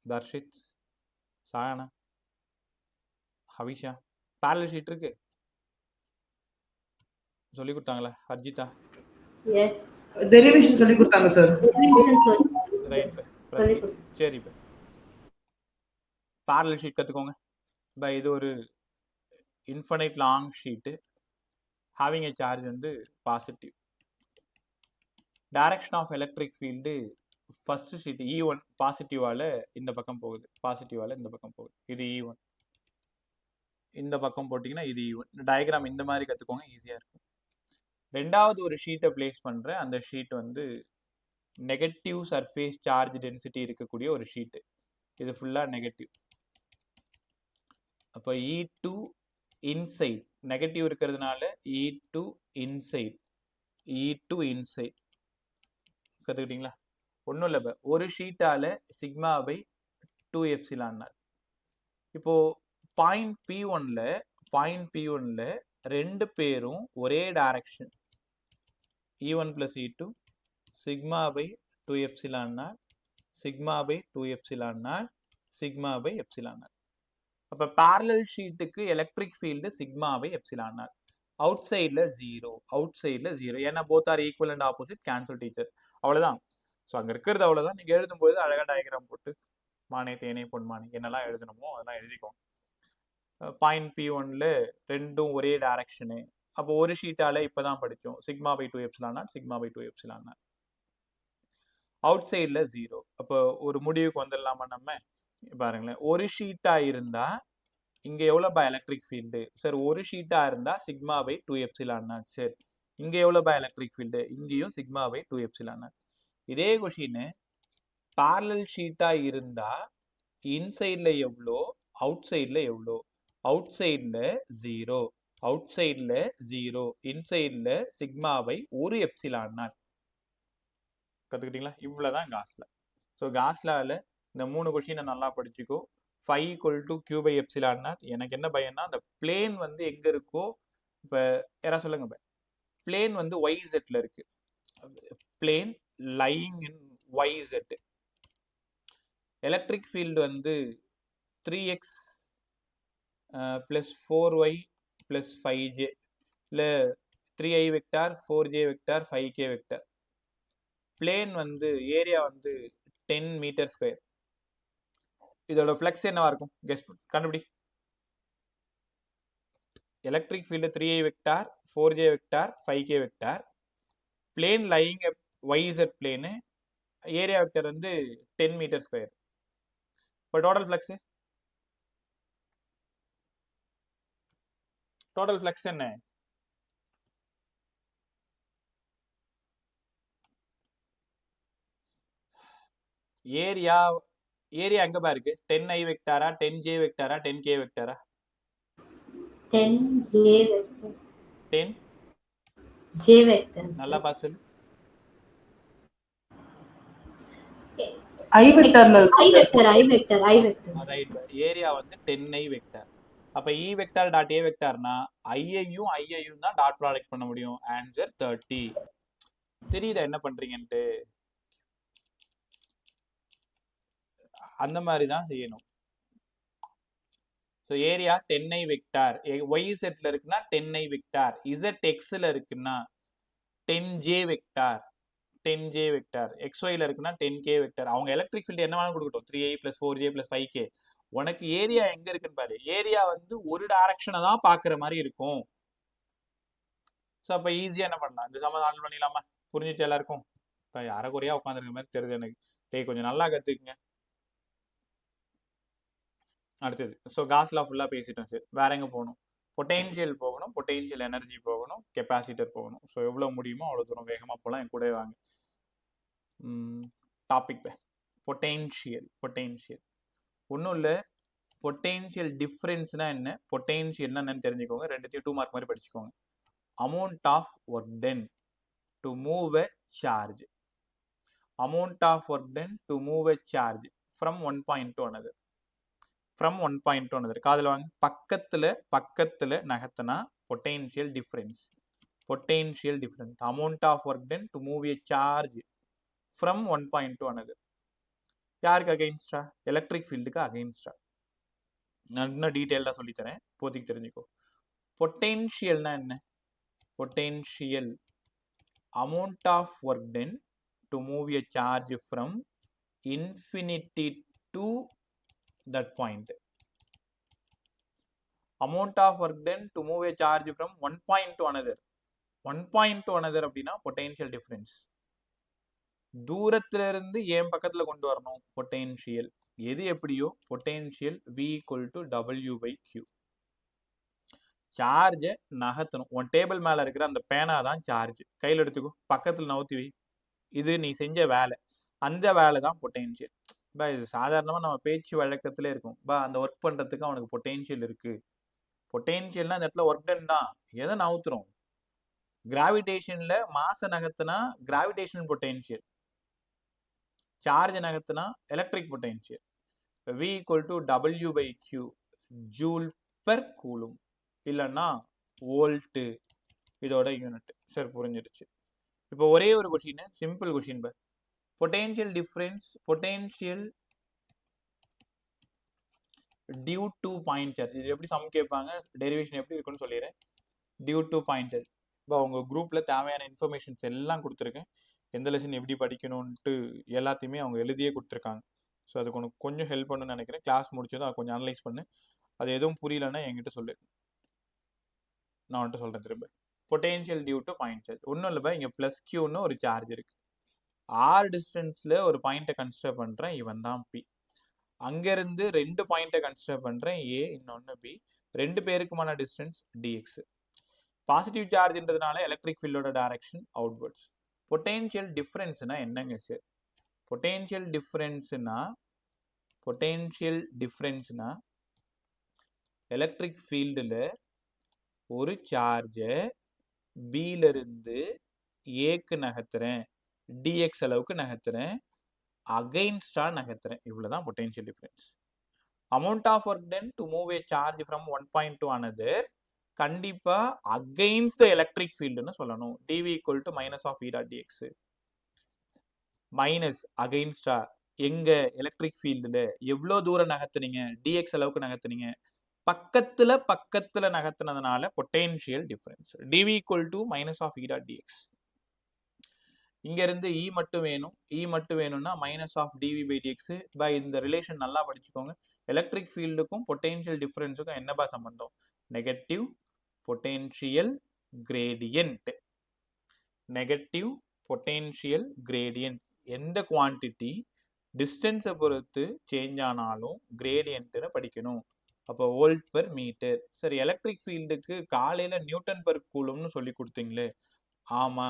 தர்ஷித், சாயனா, ஹவிஷா, பேரலல் ஷீட் இருக்கு? சொல்லி கொடுத்தாங்களா? அர்ஜிதா? எஸ், டெரிவேஷன் சொல்லி கொடுத்தாங்க சார். ரைட். சரி, பேரலல் ஷீட் கத்துக்கோங்க. இது ஒரு infinite long sheet, having a charge வந்து positive. Direction of electric field first sheet E1 பாசிட்டிவால இந்த பக்கம் போகுது, பாசிட்டிவால இந்த பக்கம் போகுது. இது E1. இந்த பக்கம் போட்டிங்கன்னா இது E1. டயக்ராம் இந்த மாதிரி கற்றுக்கோங்க, ஈஸியாக இருக்கும். ரெண்டாவது ஒரு ஷீட்டை பிளேஸ் பண்ணுறேன். அந்த ஷீட் வந்து நெகட்டிவ் சர்ஃபேஸ் சார்ஜ் டென்சிட்டி இருக்கக்கூடிய ஒரு ஷீட்டு. இது ஃபுல்லாக நெகட்டிவ். அப்போ E2 இன்சைட், நெகட்டிவ் இருக்கிறதுனால E2 இன்சைட், E2 இன்சைட். கற்றுக்கிட்டீங்களா? ஒன்றும் இல்லை, ஒரு ஷீட்டால சிக்மா பை 2 எப்சிலான் நாட். இப்போ பாயிண்ட் P1ல ரெண்டு பேரும் ஒரே direction, E1 plus E2, sigma by 2 epsilon naught, sigma by 2 epsilon naught, sigma by epsilon naught. அப்போ பேரலல் ஷீட்டுக்கு electric field sigma by epsilon naught. அவுட் சைடில் 0, ஏன்னா both are equal and opposite, cancel teacher. அவ்வளோதான். ஸோ அங்கே இருக்கிறது அவ்வளோதான். நீங்கள் எழுதும்போது அழகாக டயக்ராம் போட்டு மானே தேனே பொன்மானே என்னெல்லாம் எழுதணுமோ அதெல்லாம் எழுதிக்கோங்க. பாயிண்ட் P1ல ரெண்டும் ஒரே டைரக்ஷனு. அப்போ ஒரு ஷீட்டால இப்போ தான் படித்தோம், sigma by 2 epsilon naught, sigma by 2 epsilon naught. அவுட் சைடில் 0. அப்போ ஒரு முடிவுக்கு வந்துடலாமா நம்ம? பாருங்களேன், ஒரு ஷீட்டாக இருந்தால் இங்கே எவ்வளோ பை எலக்ட்ரிக் ஃபீல்டு? சார் ஒரு ஷீட்டாக இருந்தால் சிக்மா பை 2 எப்சிலான் நாட். சரி, இங்கே எவ்வளோ பை எலக்ட்ரிக் ஃபீல்டு? இங்கேயும் சிக்மா பை 2 எப்சிலான் நாட். இதே கொஷின் பேரலல் ஷீட்டாக இருந்தால் இன்சைடில் எவ்வளோ, அவுட் சைடில் எவ்வளோ, அவுட் சைடில் 0, அவுட் சைடில் 0, இன்சைடில் சிக்மாவை ஒரு எப்சிலான் நாட். கற்றுக்கிட்டீங்களா? இவ்வளோதான் காஸ்லா. ஸோ காஸ்லாவில் இந்த 3 கொஷினை நல்லா படிச்சுக்கோ. phi equal to Q by epsilon naught. எனக்கு என்ன பயன்னா அந்த பிளேன் வந்து எங்கே இருக்கோ, இப்போ யாராவது சொல்லுங்க, இப்போ பிளேன் வந்து YZ இருக்கு, பிளேன் லையிங் இன் YZ. எலக்ட்ரிக் ஃபீல்டு வந்து 3x plus 4y plus 5j இல்லை 3i vector 4j vector 5k vector. Plane வந்து ஏரியா வந்து 10 மீட்டர் ஸ்கொயர். இதோட ஃப்ளக்ஸ் என்னவா இருக்கும்? கெஸ் கண்டுபிடி. Electric field 3i vector 4j vector 5k vector, plane lying YZ plane, area vector வந்து 10 metre square. இப்போ total flux என்ன? ஏரியா எங்க பாருக்கு? 10i வெக்டாரா 10j வெக்டாரா 10k வெக்டாரா? 10j vector. 10j vector. நல்லா பார்த்து சொல்லு. I வெக்டர்ல இருக்கு. I vector. ரைட். ஏரியா வந்து 10i வெக்டார். அப்ப E வெக்டார் டாட் A வெக்டார்னா ஐயும் தான் டாட் ப்ராடக்ட் பண்ண முடியும். ஆன்சர் 30. தெரியல என்ன பண்றீங்கன்ட்டு. அந்த மாதிரி தான் செய்யணும். ஸோ ஏரியா 10i வெக்டார் YZல இருக்குன்னா 10i வெக்டார், ZXல இருக்குன்னா 10j வெக்டார், 10j வெக்டார், XYல இருக்குன்னா 10k வெக்டார். அவங்க எலக்ட்ரிக் ஃபீல்டு என்ன வேணாலும் கொடுக்கட்டும், 3i + 4j + 5k. உனக்கு ஏரியா எங்க இருக்குன்னு பாரு. ஏரியா வந்து ஒரு டைரக்ஷனை தான் பாக்குற மாதிரி இருக்கும். ஸோ அப்போ ஈஸியா என்ன பண்ணலாம், இந்த சமாதானம் பண்ணிடலாமா? புரிஞ்சிச்சு எல்லாருக்கும்? இப்போ அரைக்குறையா உட்காந்துருக்க மாதிரி தெரியுது எனக்கு. கொஞ்சம் நல்லா கத்துக்குங்க. அடுத்தது ஸோ காஸ்லா ஃபுல்லாக பேசிட்டோம் சார். வேற எங்கே போகணும்? பொட்டென்ஷியல் போகணும், பொட்டென்ஷியல் எனர்ஜி போகணும், கெப்பாசிட்டர் போகணும். ஸோ எவ்வளோ முடியுமோ அவ்வளோ தூரம் வேகமாக போகலாம். என் கூட வாங்க. Topic potential. ஒன்றும் இல்லை, பொட்டென்ஷியல் டிஃப்ரென்ஸ்னா என்ன, பொட்டென்ஷியல்னா என்னன்னு தெரிஞ்சுக்கோங்க. ரெண்டுத்தையும் 2 மார்க் மாதிரி படிச்சுக்கோங்க. Amount of work done to move a charge. Amount of work done to move a charge from one point to another. காதுல வாங்க. பக்கத்துல நகர்த்தினா potential difference. Amount of work done to move a charge from one point to another. யாருக்கு அகைன்ஸ்டா? Electric ஃபீல்டுக்கு அகைன்ஸ்டா. நான் இன்னும் டீட்டெயில்டாக சொல்லித்தரேன், இப்போதைக்கு தெரிஞ்சுக்கோ. பொட்டென்ஷியல்னா என்ன? Potential amount of work done to move a charge from infinity to that point. Amount of work done to move a charge from one point to another. அப்படின்னா potential difference. தூரத்துல இருந்து என் பக்கத்துல கொண்டு வரணும் பொட்டென்ஷியல். எது எப்படியோ potential V equal to W/Q. சார்ஜை நகர்த்தணும். உன் டேபிள் மேல இருக்கிற அந்த பேனா தான் சார்ஜ். கையில் எடுத்துக்கோ, பக்கத்துல நவுத்தி வை. இது நீ செஞ்ச வேலை, அந்த வேலை தான் பொட்டென்ஷியல். பா இது சாதாரணமாக நம்ம பேச்சு வழக்கத்திலே இருக்கும். பா அந்த ஒர்க் பண்ணுறதுக்கு அவனுக்கு பொட்டென்ஷியல் இருக்குது. பொட்டென்ஷியல்னா அந்த இடத்துல ஒர்க் டன் தான். எதை நவுத்துறோம்? கிராவிடேஷனில் மாச நகர்த்தினா கிராவிடேஷனல் பொட்டென்ஷியல், சார்ஜ் நகர்த்தினா electric potential. V equal to W/Q, joule per coulomb, இல்லைன்னா வோல்ட்டு, இதோட யூனிட். சரி, புரிஞ்சிடுச்சு. இப்போ ஒரே ஒரு question, simple question. Potential difference, potential due to point charge. இது எப்படி சம் கேட்பாங்க, டெரிவேஷன் எப்படி இருக்குன்னு சொல்லிடுறேன். Due to point charge. இப்போ அவங்க குரூப்பில் தேவையான இன்ஃபர்மேஷன்ஸ் எல்லாம் கொடுத்துருக்கேன். எந்த லெசன் எப்படி படிக்கணும்ன்ட்டு எல்லாத்தையுமே அவங்க எழுதியே கொடுத்துருக்காங்க. ஸோ அதுக்கு உனக்கு கொஞ்சம் ஹெல்ப் பண்ணுன்னு நினைக்கிறேன். கிளாஸ் முடிச்சதும் அதை கொஞ்சம் அனலைஸ் பண்ணு. அது எதுவும் புரியலன்னா என்கிட்ட சொல்லு, நான் வந்துட்டு சொல்கிறேன் திரும்ப. Potential due to point charge ஒன்றும் இல்லை. இங்கே ப்ளஸ் கியூன்னு ஒரு சார்ஜ் இருக்குது. R டிஸ்டன்ஸில் ஒரு பாயிண்ட்டை கன்சிடர் பண்ணுறேன், இவன் தான் P. அங்கேருந்து 2 பாயிண்ட்டை கன்சிடர் பண்ணுறேன், A, இன்னொன்று B. 2 பேருக்குமான டிஸ்டன்ஸ் dx. பாசிட்டிவ் சார்ஜ்ன்றதுனால எலக்ட்ரிக் ஃபீல்டோட டைரக்ஷன் அவுட்வர்ட்ஸ். பொட்டென்ஷியல் டிஃப்ரென்ஸ்னா என்னங்க சார்? பொட்டென்ஷியல் டிஃப்ரென்ஸ்னா எலக்ட்ரிக் ஃபீல்டில் ஒரு சார்ஜை பியிலிருந்து ஏக்கு நகர்த்துறேன், டிஎக்ஸ் அளவுக்கு நகர்த்துறேன், அகைன்ஸ்டா நகர்த்துறேன். இவ்வளவுதான் potential difference. Amount of work done to move a charge from one point to another கண்டிப்பா அகைன்ஸ்ட் எலக்ட்ரிக் ஃபீல்டுன்னு சொல்லணும். DV equal to minus of E dot dx. Minus அகைன்ஸ்டா எங்க எலக்ட்ரிக் ஃபீல்டுல எவ்வளோ தூரம் நகர்த்துனீங்க, டிஎக்ஸ் அளவுக்கு நகர்த்துனீங்க, பக்கத்துல நகர்த்தினதுனால potential difference. DV equal to minus of E dot dx. இங்க இருந்து இ மட்டும் வேணும். இ மட்டும் வேணும்னா minus of dV by dx. பை இந்த ரிலேஷன் நல்லா படிச்சுக்கோங்க. எலக்ட்ரிக் ஃபீல்டுக்கும் பொட்டன்ஷியல் டிஃபரன்ஸுக்கும் என்னப்பா சம்பந்தம்? Negative potential gradient. Negative potential gradient. எந்த குவான்டிட்டி டிஸ்டன்ஸை பொறுத்து சேஞ்ச் ஆனாலும் கிரேடியன்ட்னு படிக்கணும். அப்போ வோல்ட் பெர் மீட்டர். சரி, எலக்ட்ரிக் ஃபீல்டுக்கு காலையில நியூட்டன் பெர் கூலும்னு சொல்லி கொடுத்தீங்களே. ஆமா,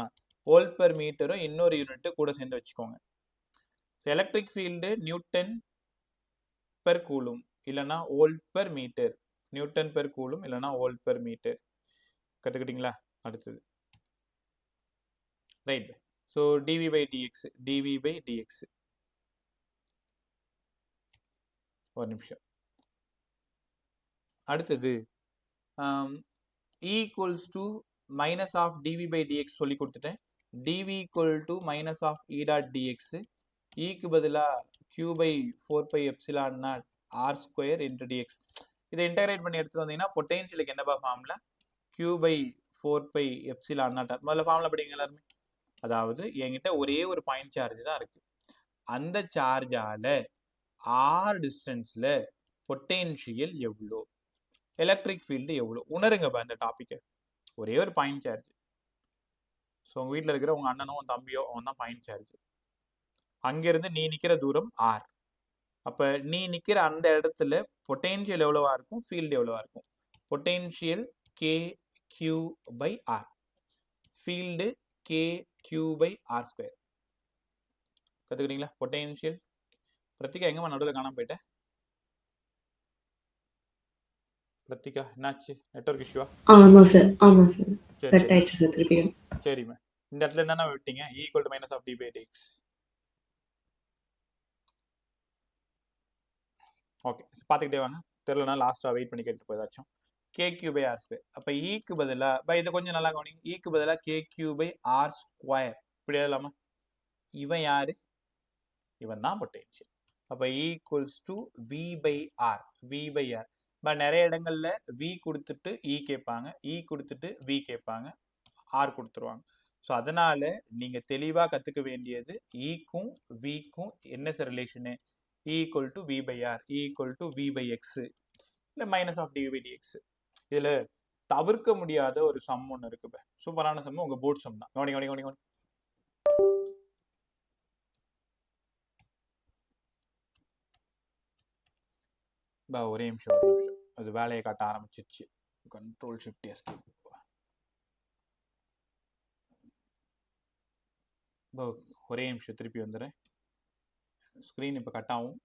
வோல்ட் பெர் மீட்டரும் இன்னொரு யூனிட் கூட சேர்ந்து வச்சுக்கோங்க. Electric field newton per coulomb இல்லைன்னா volt per metre. Newton per coulomb இல்லைன்னா வோல்ட் பெர் மீட்டர். கற்றுக்கிட்டீங்களா? அடுத்தது right. So dV by dx, dV by dx. ஒரு நிமிஷம். அடுத்தது equals to minus of dV by dx சொல்லி கொடுத்துட்டேன். DV equal to minus of E dot dx. ஈக்கு பதிலாக Q by 4π epsilon naught R square into dx. இதை integrate பண்ணி எடுத்துட்டு வந்தீங்கன்னா பொட்டன்ஷியலுக்கு என்னப்பா formula? Q by 4π epsilon naught. முதல்ல ஃபார்முலா படிங்க எல்லாருமே. அதாவது என்கிட்ட ஒரே ஒரு பாயிண்ட் சார்ஜ் தான் இருக்கு. அந்த சார்ஜால ஆர் டிஸ்டன்ஸ்ல பொட்டன்ஷியல் எவ்வளோ, எலக்ட்ரிக் ஃபீல்டு எவ்வளோ உணருங்கப்பா இந்த டாப்பிக்கை. ஒரே ஒரு பாயிண்ட் சார்ஜ். ஸோ உங்கள் வீட்டில் இருக்கிற உங்கள் அண்ணனோ உன் தம்பியோ அவன் தான் பாயிண்ட் சார்ஜ். அங்கேருந்து நீ நிற்கிற தூரம் ஆர். அப்போ நீ நிற்கிற அந்த இடத்துல பொட்டன்ஷியல் எவ்வளோவா இருக்கும், ஃபீல்டு எவ்வளோவா இருக்கும்? Potential K Q by R, field K Q by R square. கற்றுக்கிட்டீங்களா? பொட்டன்ஷியல். பிரத்திகா எங்கம்மா நடுவில் காணாம போயிட்டேன்? பிரத்திகா என்னாச்சு? நெட்வொர்க் இஷ்யூவா? ஆமா சார், ஆமா சார். சரி கட் ஆயிடுச்சு சார் திருப்பியும். சரிம்மா. இந்த இடத்துல என்னென்ன விட்டீங்க? Equal to minus of d by dx. Okay, பார்த்துக்கிட்டே வாங்க. தெரியலனா லாஸ்ட்டாக வெயிட் பண்ணி கேட்டு போதாச்சும். K Q by R square. அப்போ ஈக்கு பதிலாக பை இதை கொஞ்சம் நல்லா கவனிங்க. ஈக்கு பதிலாக K Q by R square இப்படி எழுதலாமா? இவன் யாரு? இவன் தான் பொட்டன்ஷியல். அப்போ equals to V by R. V by R. நிறைய இடங்கள்ல வி கொடுத்துட்டு இ கேட்பாங்க, இ கொடுத்துட்டு வி கேட்பாங்க, ஆர் கொடுத்துருவாங்க. ஸோ அதனால நீங்க தெளிவா கத்துக்க வேண்டியது ஈக்கும் விக்கும் என்ன ரிலேஷனு? Equal to V by R, equal to V by X, இல்லை minus of dV by dx. இதுல தவிர்க்க முடியாத ஒரு சம் ஒன்று இருக்கு. சூப்பரான சம், உங்க போர்ட் சம் தான். கவனி கவனி கவனி கவனி. ஒரே நிமிஷம் ஒரே நிமிஷம், அது வேலையை காட்ட ஆரம்பிச்சிருச்சு. Control shift escape. ஒரே நிமிஷம் திருப்பி வந்துடுறேன். ஸ்க்ரீன் இப்போ கட் ஆகும்.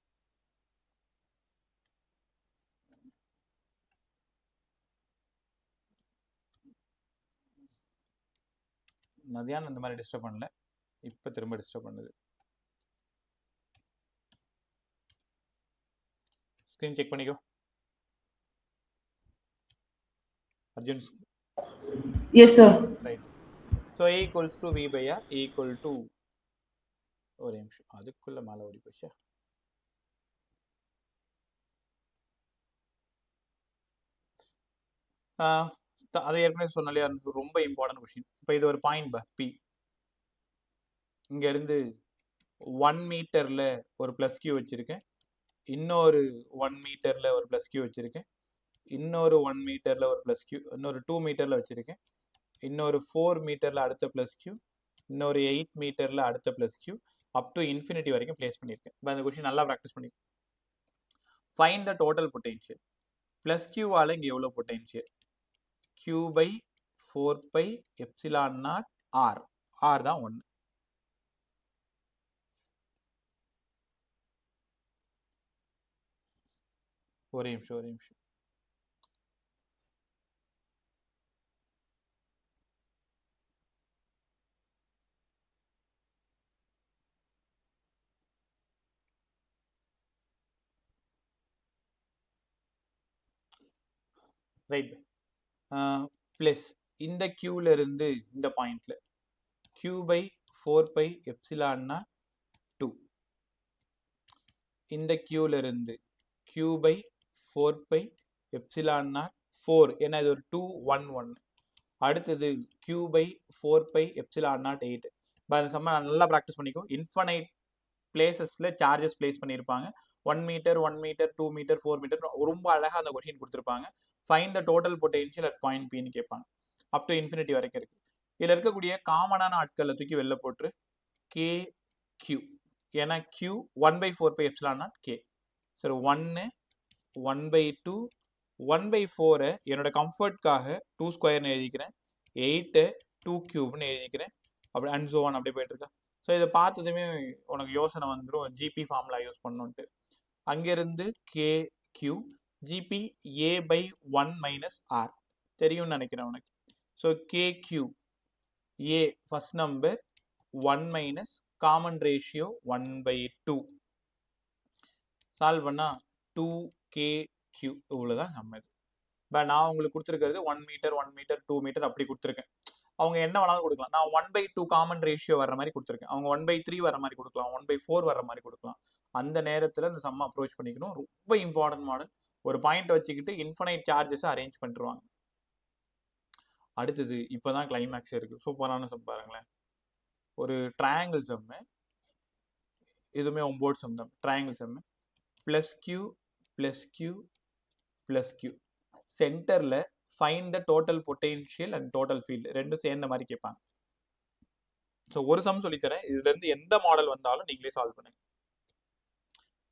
மதியானம் இந்த மாதிரி டிஸ்டர்ப் பண்ணல, இப்போ திரும்ப டிஸ்டர்ப் பண்ணுது. ஸ்க்ரீன் செக் பண்ணிக்கோ Arjun. Yes sir. Right. So equals to V by R equal to, ஒரு நிமிஷம் அதுக்குள்ள மேலே ஓடி போச்சா? அதை ஏற்கனவே சொன்னாலே ரொம்ப இம்பார்ட்டன்ட் கொஸ்டின். இப்போ இது ஒரு பாயிண்ட் பி. இங்க இருந்து 1 மீட்டர்ல ஒரு பிளஸ் கியூ வச்சிருக்கேன், இன்னொரு 1 மீட்டர்ல ஒரு பிளஸ் கியூ வச்சிருக்கேன், இன்னொரு 1 மீட்டர்ல ஒரு பிளஸ் கியூ, இன்னொரு 2 மீட்டர்ல வச்சிருக்கேன், இன்னொரு 4 மீட்டர்ல அடுத்த பிளஸ் கியூ, இன்னொரு 8 மீட்டர்ல அடுத்த plus Q, up to infinity வரைக்கும் பிளேஸ் பண்ணியிருக்கேன். இப்போ அந்த கொஸ்டின் நல்லா ப்ராக்டிஸ் பண்ணி. Find the total potential. Plus கியூவால இங்கே எவ்வளோ potential? Q by 4π epsilon naught R. R தான் 1. ஒரே நிமிஷம் ஒரே நிமிஷம். ரைட். ப்ளஸ் இந்த கியூல இருந்து இந்த பாயிண்ட்ல q பை 4 பை எப்சிலான்னா 2. இந்த கியூல இருந்து q பை 4 பை எப்சிலான்னா 4. ஏன்னா இது ஒரு 2 1 1. அடுத்தது q by 4 by epsilon naught 8. அந்த சம்ம நல்லா ப்ராக்டிஸ் பண்ணிக்கோ. இன்ஃபனைட் பிளேசஸ்ல சார்ஜஸ் பிளேஸ் பண்ணியிருப்பாங்க. 1 மீட்டர் 1 மீட்டர் 2 மீட்டர் 4 மீட்டர் ரொம்ப அழகாக அந்த கொஸ்டின் கொடுத்துருப்பாங்க. Find the total potential at point பின்னு கேட்பாங்க. அப் டு இன்ஃபினிட்டி வரைக்கும் இருக்கு. இதில் இருக்கக்கூடிய காமனான ஆட்களை தூக்கி வெளில போட்டு கே கியூ. ஏன்னா கியூ 1/4 எப்சிலான் நாட் கே. சரி 1 1/2 1/4 என்னோட கம்ஃபர்ட்காக 2 ஸ்கொயர்னு எழுதிக்கிறேன். 8 2 கியூப்னு எழுதிக்கிறேன். அப்படி அண்ட் ஸோ ஒன் அப்படியே போயிட்டு இருக்கா. ஸோ இதை பார்த்ததுமே உனக்கு யோசனை வந்துடும் ஜிபி ஃபார்முலா யூஸ் பண்ணணுன்ட்டு. அங்கேருந்து K Q GP A by 1 minus R தெரியும்னு நினைக்கிறேன் உனக்கு. So K Q A first number 1 minus common ratio 1/2 solve பண்ணா 2kq இவ்வளோதான் சம்மது. பட் நான் உங்களுக்கு கொடுத்துருக்கிறது 1 மீட்டர் 1 மீட்டர் 2 மீட்டர் அப்படி கொடுத்துருக்கேன். அவங்க என்ன வேணாலும் கொடுக்கலாம். நான் 1/2 காமன் ரேஷியோ வர மாதிரி கொடுத்துருக்கேன். அவங்க 1/3 வர மாதிரி கொடுக்கலாம், 1/4 வர மாதிரி கொடுக்கலாம். அந்த நேரத்தில் இந்த சம்மை அப்ரோச் பண்ணிக்கணும். ரொம்ப இம்பார்ட்டன்ட் மாடல். ஒரு பாயிண்ட் வச்சுக்கிட்டு இன்ஃபனைட் சார்ஜஸ் அரேஞ்ச் பண்ணிருவாங்க. அடுத்தது இப்போதான் கிளைமேக்ஸ் இருக்கு. சூப்பரான சம் பாருங்களேன். ஒரு ட்ரையாங்கிள் சம்மு, இதுவுமே ஒம்போர்ட் சம் தான். ட்ரையாங்கிள் சம்மு +q +q +q சென்டர்ல find the total potential and total field ரெண்டும் சேர்ந்த மாதிரி கேட்பாங்க. ஸோ ஒரு சம் சொல்லித்தரேன். இதுல இருந்து எந்த மாடல் வந்தாலும் நீங்களே சால்வ் பண்ணுங்க.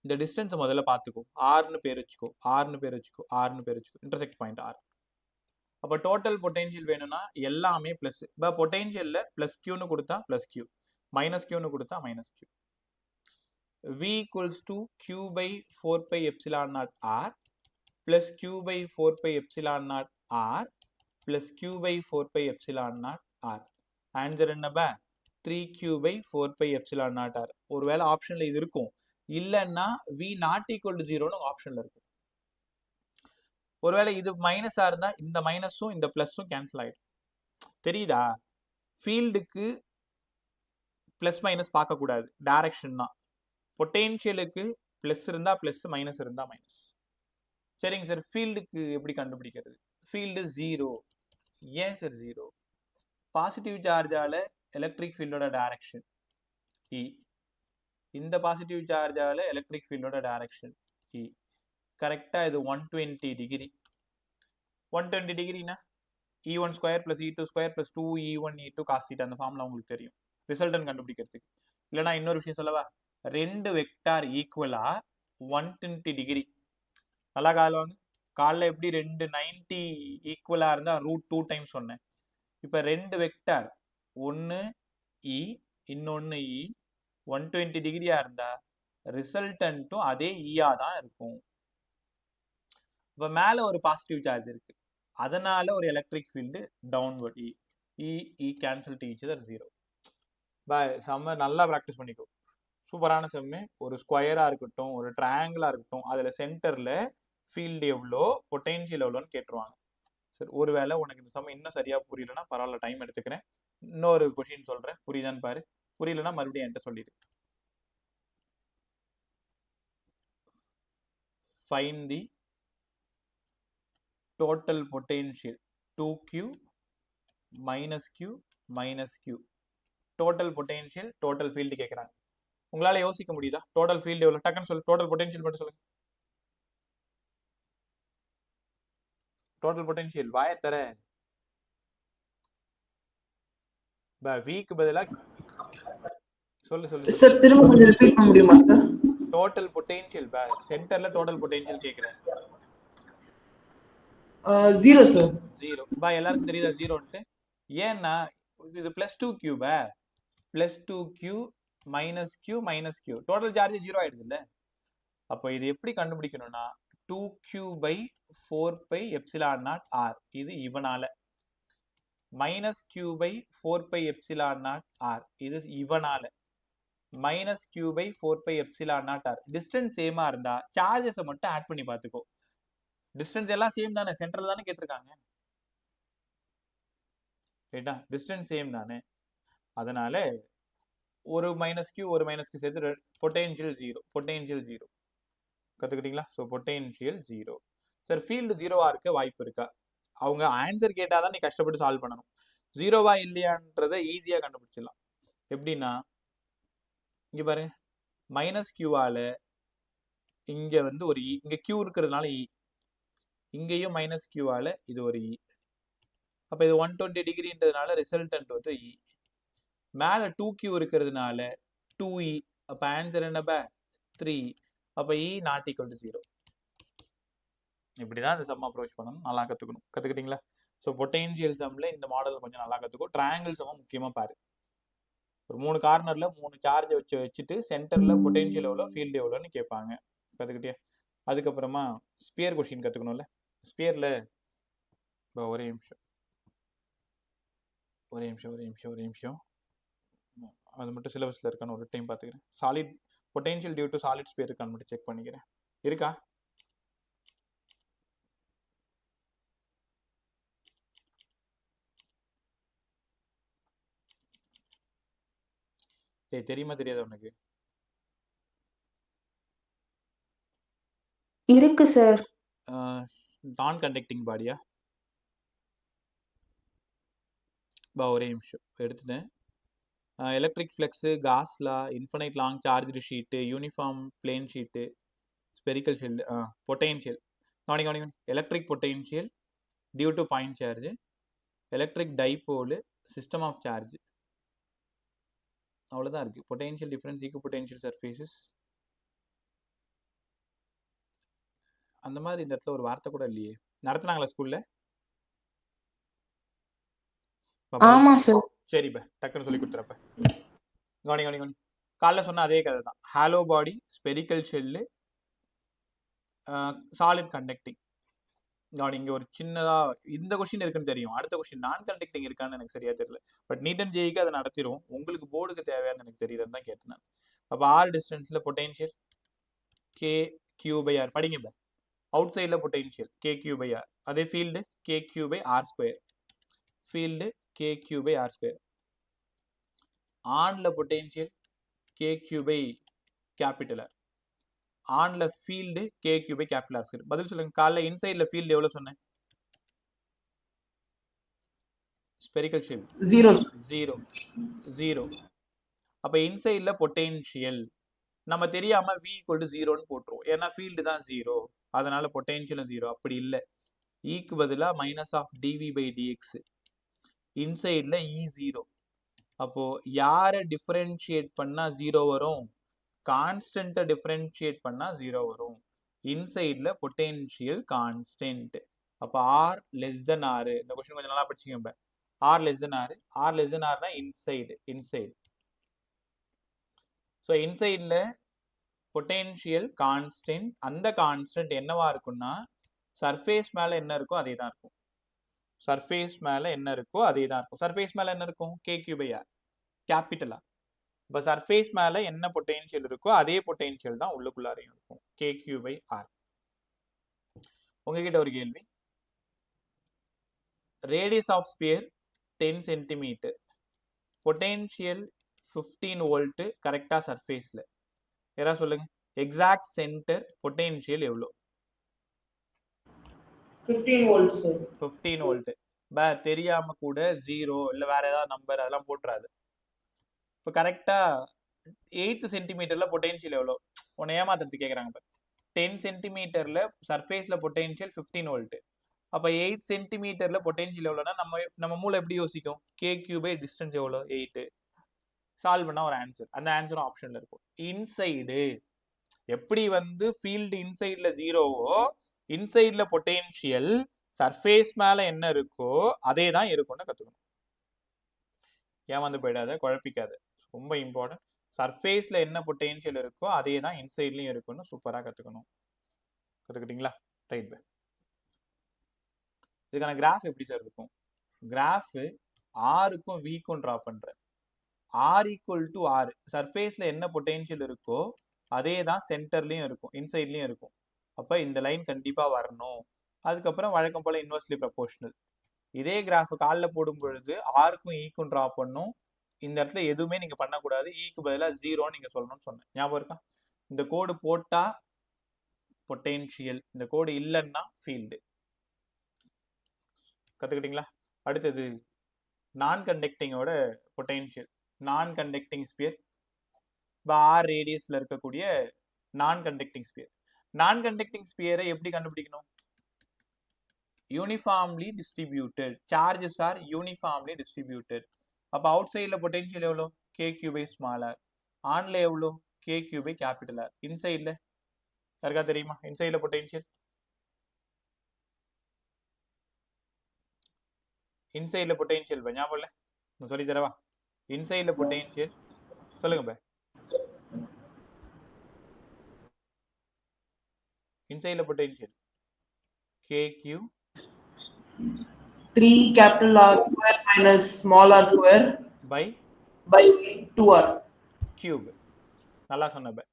இந்த டிஸ்டன்ஸ் முதல்ல பார்த்துக்கோ. ஆர்னு பேர் வச்சுக்கோ, ஆர்னு பேர் வச்சுக்கோ, ஆர்னு பேர் வச்சுக்கோ. Intersect point R. அப்போ டோட்டல் பொட்டென்ஷியல் வேணும்னா எல்லாமே பிளஸ். இப்போ பொட்டென்ஷியல்ல +q கொடுத்தா +q, -q கொடுத்தா -q. v equals to q by 4 pi epsilon naught r plus q by 4 pi epsilon naught r plus q by 4 pi epsilon naught r. Answer என்னப்பா? 3q by 4 pi epsilon naught r. ஒருவேளை ஆப்ஷன்ல இது இருக்கும், இல்லைன்னா v not equal to 0ன்னு ஆப்ஷன்ல இருக்கும். ஒருவேளை இது மைனஸா இருந்தா இந்த மைனஸும் இந்த பிளஸும் கேன்சல் ஆயிடும். தெரியுதா? ஃபீல்டுக்கு பிளஸ் மைனஸ் பார்க்கக்கூடாது, டைரக்ஷன் தான். பொட்டென்ஷியலுக்கு பிளஸ் இருந்தா பிளஸ், மைனஸ் இருந்தா மைனஸ். சரிங்க சார், ஃபீல்டுக்கு எப்படி கண்டுபிடிக்கிறது? ஃபீல்டு 0. ஏன் சார் 0? பாசிட்டிவ் சார்ஜால எலக்ட்ரிக் ஃபீல்டோட டைரக்ஷன் இ. இந்த பாசிட்டிவ் சார்ஜால எலக்ட்ரிக் ஃபீல்டோட டைரக்ஷன் இ. கரெக்டா இது 120 டிகிரி. 120 டிகிரினா E1 square plus E2 square plus 2E1 E2 cos theta. அந்த ஃபார்முலா உங்களுக்கு தெரியும் ரிசல்டன் கண்டுபிடிக்கிறதுக்கு. இல்லைனா இன்னொரு விஷயம் சொல்லவா? ரெண்டு வெக்டார் ஈக்குவலா 120 டிகிரி. நல்லா காலைவாங்க. காலைல எப்படி 2 90 ஈக்குவலா இருந்தா √2 டைம்ஸ் சொன்னேன். இப்ப ரெண்டு வெக்டார், ஒன்னு இ இன்னொன்னு இ, 120 டிகிரியா இருந்தா ரிசல்டன்ட்டும் அதே ஈயா தான் இருக்கும். இப்ப மேல ஒரு பாசிட்டிவ் சார்ஜ் இருக்கு, அதனால ஒரு electric field downward E. E cancel to each other 0. பாய், செம்ம நல்லா ப்ராக்டிஸ் பண்ணிக்கோ. சூப்பரான செம்மு. ஒரு ஸ்கொயரா இருக்கட்டும், ஒரு ட்ரையாங்கிளா இருக்கட்டும், அதுல சென்டர்ல ஃபீல்டு எவ்வளோ, பொட்டென்ஷியல் எவ்வளோன்னு கேட்டுருவாங்க. சரி, ஒருவேளை உனக்கு இந்த சம் இன்னும் சரியா புரியலன்னா பரவாயில்ல, டைம் எடுத்துக்கிறேன். இன்னொரு கொஸ்டின் சொல்றேன், புரியுதான்னு பாரு. புரியலன்னா மறுபடியும் என்கிட்ட சொல்லிடு. ஃபைண்ட் தி total potential 2q -q -q. Total potential total field கேட்குறாங்க. உங்களால யோசிக்க முடியுதா? டோட்டல் ஃபீல்டு எவ்வளவு? டக்குன்னு சொல்லு. டோட்டல் பொட்டென்ஷியல் மட்டும் சொல்லுங்க. டோட்டல் பொட்டென்ஷியல் வாய தர. வீக்கு பதிலா சொல்லு சொல்லு. சார் திரும்ப கொஞ்சம் ரிப்பீட் பண்ண முடியுமா சார்? டோட்டல் பொட்டென்ஷியல் சென்டர்ல டோட்டல் பொட்டென்ஷியல் கேக்குறேன். 0 சார். 0 எல்லாருக்கும் தெரியுதா 0ன்ட்டு? ஏன்னா இது +2q +2q -q -q total charge 0 ஆயிடுது இல்ல. அப்போ இது எப்படி கண்டுபிடிக்கணும்னா 2q by 4 pi epsilon naught r. இது இவனால. -q by 4 pi epsilon naught r. இது இவனால. -q by 4 pi epsilon naught r. Distance சேமா இருந்தா சார்ஜஸை மட்டும் ஆட் பண்ணி பார்த்துக்கோ. டிஸ்டன்ஸ் எல்லாம் சேம் தானே, சென்டர்ல தானே கேட்டிருக்காங்க. ரைட்டா, டிஸ்டன்ஸ் சேம் தானே, அதனால ஒரு மைனஸ் கியூ ஒரு மைனஸ் கியூ சேர்த்து பொட்டென்ஷியல் ஜீரோ, பொட்டென்ஷியல் ஜீரோ. கத்துக்கிட்டீங்களா? So potential zero. Sir field ஜீரோவா இருக்க வாய்ப்பு இருக்கா? அவங்க ஆன்சர் கேட்டாதான் நீ கஷ்டப்பட்டு சால்வ் பண்ணணும். ஜீரோவா இல்லையான்றதை ஈஸியா கண்டுபிடிச்சிடலாம். எப்படின்னா இங்க பாருங்க, மைனஸ் கியூவால இங்க வந்து ஒரு இ, இங்க கியூ இருக்கிறதுனால இ, இங்கேயும் மைனஸ் கியூவால இது ஒரு இ. அப்ப இது 120 டிகிரின்றதுனால ரிசல்டன்ட் வந்து இ. மேல 2q இருக்கிறதுனால 2e. அப்ப ஆன்சர் என்னப்ப 3. அப்ப e நாட் ஈக்குவல் டு 0. இப்படிதான் இந்த சம் அப்ரோச் பண்ணணும். நல்லா கத்துக்கணும். கத்துக்கிட்டீங்களா? ஸோ பொட்டென்ஷியல் சம்ல இந்த மாடல் கொஞ்சம் நல்லா கத்துக்கோ. ட்ரையாங்கிள் சம் முக்கியமா பாரு. ஒரு 3 கார்னர்ல 3 சார்ஜ் வச்சுட்டு சென்டர்ல பொட்டென்ஷியல் எவ்வளோ, ஃபீல்டு எவ்வளோன்னு கேட்பாங்க. கத்துக்கிட்டியா? அதுக்கப்புறமா ஸ்பியர் கொஸ்டின் கத்துக்கணும்ல. ஸ்பியர்ல ஒரே நிமிஷம் ஒரே நிமிஷம் ஒரே நிமிஷம் ஒரே நிமிஷம் அது மட்டும் சிலபஸ்ல இருக்கான்னு ஒரு டைம் பார்த்துக்கிறேன். Solid potential due to solid sphere இருக்கான்னு மட்டும் செக் பண்ணிக்கிறேன். இருக்கா? டேய் தெரியுமா தெரியாதா உனக்கு? இருக்கு சார். நான் கண்டக்டிங் பாடியா? ஒரே நிமிஷம் எடுத்துட்டேன். எலக்ட்ரிக் ஃப்ளெக்ஸு, காஸ்லா, infinite long charge sheet, uniform plane sheet, spherical shell, potential. கவனி electric potential due to point charge, electric dipole, system of charge. அவ்வளோதான் இருக்கு. Potential difference, equal potential surfaces. அந்த மாதிரி இந்த இடத்துல ஒரு வார்த்தை கூட இல்லையே. நடத்துனாங்களா ஸ்கூல்ல? ஆமா சார். சரிப்பா, டக்குன்னு சொல்லி கொடுத்துறப்ப. கவனி காலைல சொன்ன அதே கதை தான். Hollow body, spherical shell, solid conducting. கவனி இங்க ஒரு சின்னதா இந்த கொஸ்டின் இருக்குன்னு தெரியும். அடுத்த கொஸ்டின் நான் கண்டக்டிங் இருக்கான்னு எனக்கு சரியா தெரியல. பட் நீட் அண்ட் ஜேக்கு அதை நடத்திடும். உங்களுக்கு போர்டுக்கு தேவையானு எனக்கு தெரியலன்னு தான் கேட்டேன் நான். அப்போ ஆர் டிஸ்டன்ஸ்ல potential K Q by R. படிங்க அவுட் சைட்ல potential K Q by R. அதே field K Q by R square. Field K Q by R square. ஆன்ல potential K Q by capital R. ஆன்ல field K Q by capital R square. பதில் சொல்லுங்க. காலைல இன்சைட்ல ஃபீல்டு எவ்வளவு சொன்னேன்? Spherical shell 0 0. அப்ப இன்சைட்ல பொட்டென்ஷியல் நம்ம தெரியாம v ஈக்குவல் டு 0ன்னு போட்டுருவோம். ஏன்னா ஃபீல்டு தான் 0, அதனால பொட்டென்ஷியலும் 0. அப்படி இல்லை, ஈக்கு பதிலா minus of dV by dx. இன்சைட்ல இ 0. அப்போ யாரை டிஃபரன்ஷியேட் பண்ணா 0 வரும்? கான்ஸ்டன்ட்டை டிஃபரன்ஷியேட் பண்ணா 0 வரும். இன்சைட்ல பொட்டென்ஷியல் கான்ஸ்டன்ட். அப்போ ஆர் லெஸ் தென் ஆர். இந்த கொஸ்டின் கொஞ்சம் நல்லா படிச்சுங்க. R less than R. R less than ஆர்னா இன்சைடு. ஸோ இன்சைட்ல பொட்டென்ஷியல் கான்ஸ்டன்ட். அந்த கான்ஸ்டன்ட் என்னவா இருக்கும்னா சர்ஃபேஸ் மேல என்ன இருக்கோ அதே தான் இருக்கும். சர்ஃபேஸ் மேல என்ன இருக்கோ அதே தான் இருக்கும். சர்ஃபேஸ் மேல என்ன இருக்கும்? கே கியூ பை ஆர், கேபிட்டலா. இப்போ சர்ஃபேஸ் மேல என்ன பொட்டென்ஷியல் இருக்கோ அதே பொட்டென்ஷியல் தான் உள்ளுக்குள்ளாரையும் இருக்கும், கே கியூ பை ஆர். உங்ககிட்ட ஒரு கேள்வி. Radius of sphere 10 centimetre, potential 15 volt கரெக்டா சர்ஃபேஸ்ல. யாரா சொல்லுங்க. எக்ஸாக்ட் சென்டர் பொட்டென்ஷியல் எவ்வளோ? 15 வோல்ட் சார். 15 வோல்ட். தெரியாம கூட 0 இல்ல வேற ஏதாவது நம்பர் அதெல்லாம் போட்டுறாது. இப்போ கரெக்டா 8 சென்டிமீட்டர்ல பொட்டென்ஷியல் எவ்வளோ? உன்னை ஏமாத்துறது கேட்குறாங்க. 10 சென்டிமீட்டர்ல சர்ஃபேஸ்ல பொட்டென்ஷியல் 15 வோல்ட். அப்போ 8 சென்டிமீட்டர்ல பொட்டென்ஷியல் எவ்வளோனா நம்ம மூளை எப்படி யோசிக்கும்? கே கியூ பை டிஸ்டன்ஸ் எவ்வளோ? 8. சால்வ் பண்ணா ஒரு ஆன்சர். அந்த ஆன்சரும் ஆப்ஷன்ல இருக்கும். இன்சைடு எப்படி வந்து ஃபீல்டு இன்சைட்ல 0வோ, இன்சைட்ல பொட்டென்ஷியல் சர்ஃபேஸ் மேல என்ன இருக்கோ அதே தான் இருக்கும்னு கத்துக்கணும். ஏமாந்து போயிடாத, குழப்பிக்காத. ரொம்ப இம்பார்ட்டன்ட். சர்ஃபேஸ்ல என்ன பொட்டென்ஷியல் இருக்கோ அதே தான் இன்சைட்லயும் இருக்குன்னு சூப்பரா கத்துக்கணும். கத்துக்கிட்டீங்களா? ரைட். இதுக்கான கிராஃப் எப்படி சார் இருக்கும்? கிராஃப் ஆருக்கும் விக்கும் டிரா பண்றேன். R equal to R. சர்ஃபேஸ்ல என்ன பொட்டென்ஷியல் இருக்கோ அதே தான் சென்டர்லயும் இருக்கும், இன்சைட்லயும் இருக்கும். அப்ப இந்த லைன் கண்டிப்பா வரணும். அதுக்கப்புறம் வழக்கம் போல இன்வெர்ஸ்லி ப்ரொபோர்ஷனல். இதே கிராஃப் கால்ல போடும் பொழுது ஆர்க்கும் ஈக்கும் டிரா பண்ணும். இந்த இடத்துல எதுவுமே நீங்க பண்ணக்கூடாது. ஈக்கு பதிலாக 0 நீங்க சொல்லணும்னு சொன்னேன். ஞாபகம் இருக்கா? இந்த கோடு போட்டா பொட்டென்ஷியல், இந்த கோடு இல்லைன்னா ஃபீல்டு. கத்துக்கிட்டீங்களா? அடுத்தது நான் கண்டக்டிங்கோட potential. Non conducting sphere R ரேடியஸ்ல இருக்கக்கூடிய non conducting sphere. Non conducting ஸ்பியரை எப்படி கண்டுபிடிக்கணும்? Uniformly distributed. Charges are uniformly distributed. அப்போ அவுட் சைட்ல பொட்டென்ஷியல் எவ்வளோ? KQ by small R. ஆன்ல எவ்வளோ? KQ by capital R. இன்சைட்ல யாருக்கா தெரியுமா? இன்சைட்ல பொட்டென்ஷியல், இன்சைட்ல பொட்டென்ஷியல் ஞாபகம் இல்லை? நான் சொல்லி தரவா? இன்சைட்ல பொட்டென்ஷியல் சொல்லுங்க பே. இன்சைட்ல potential KQ 3 capital R square minus small r square by 2r cube. நல்லா சொன்ன பே.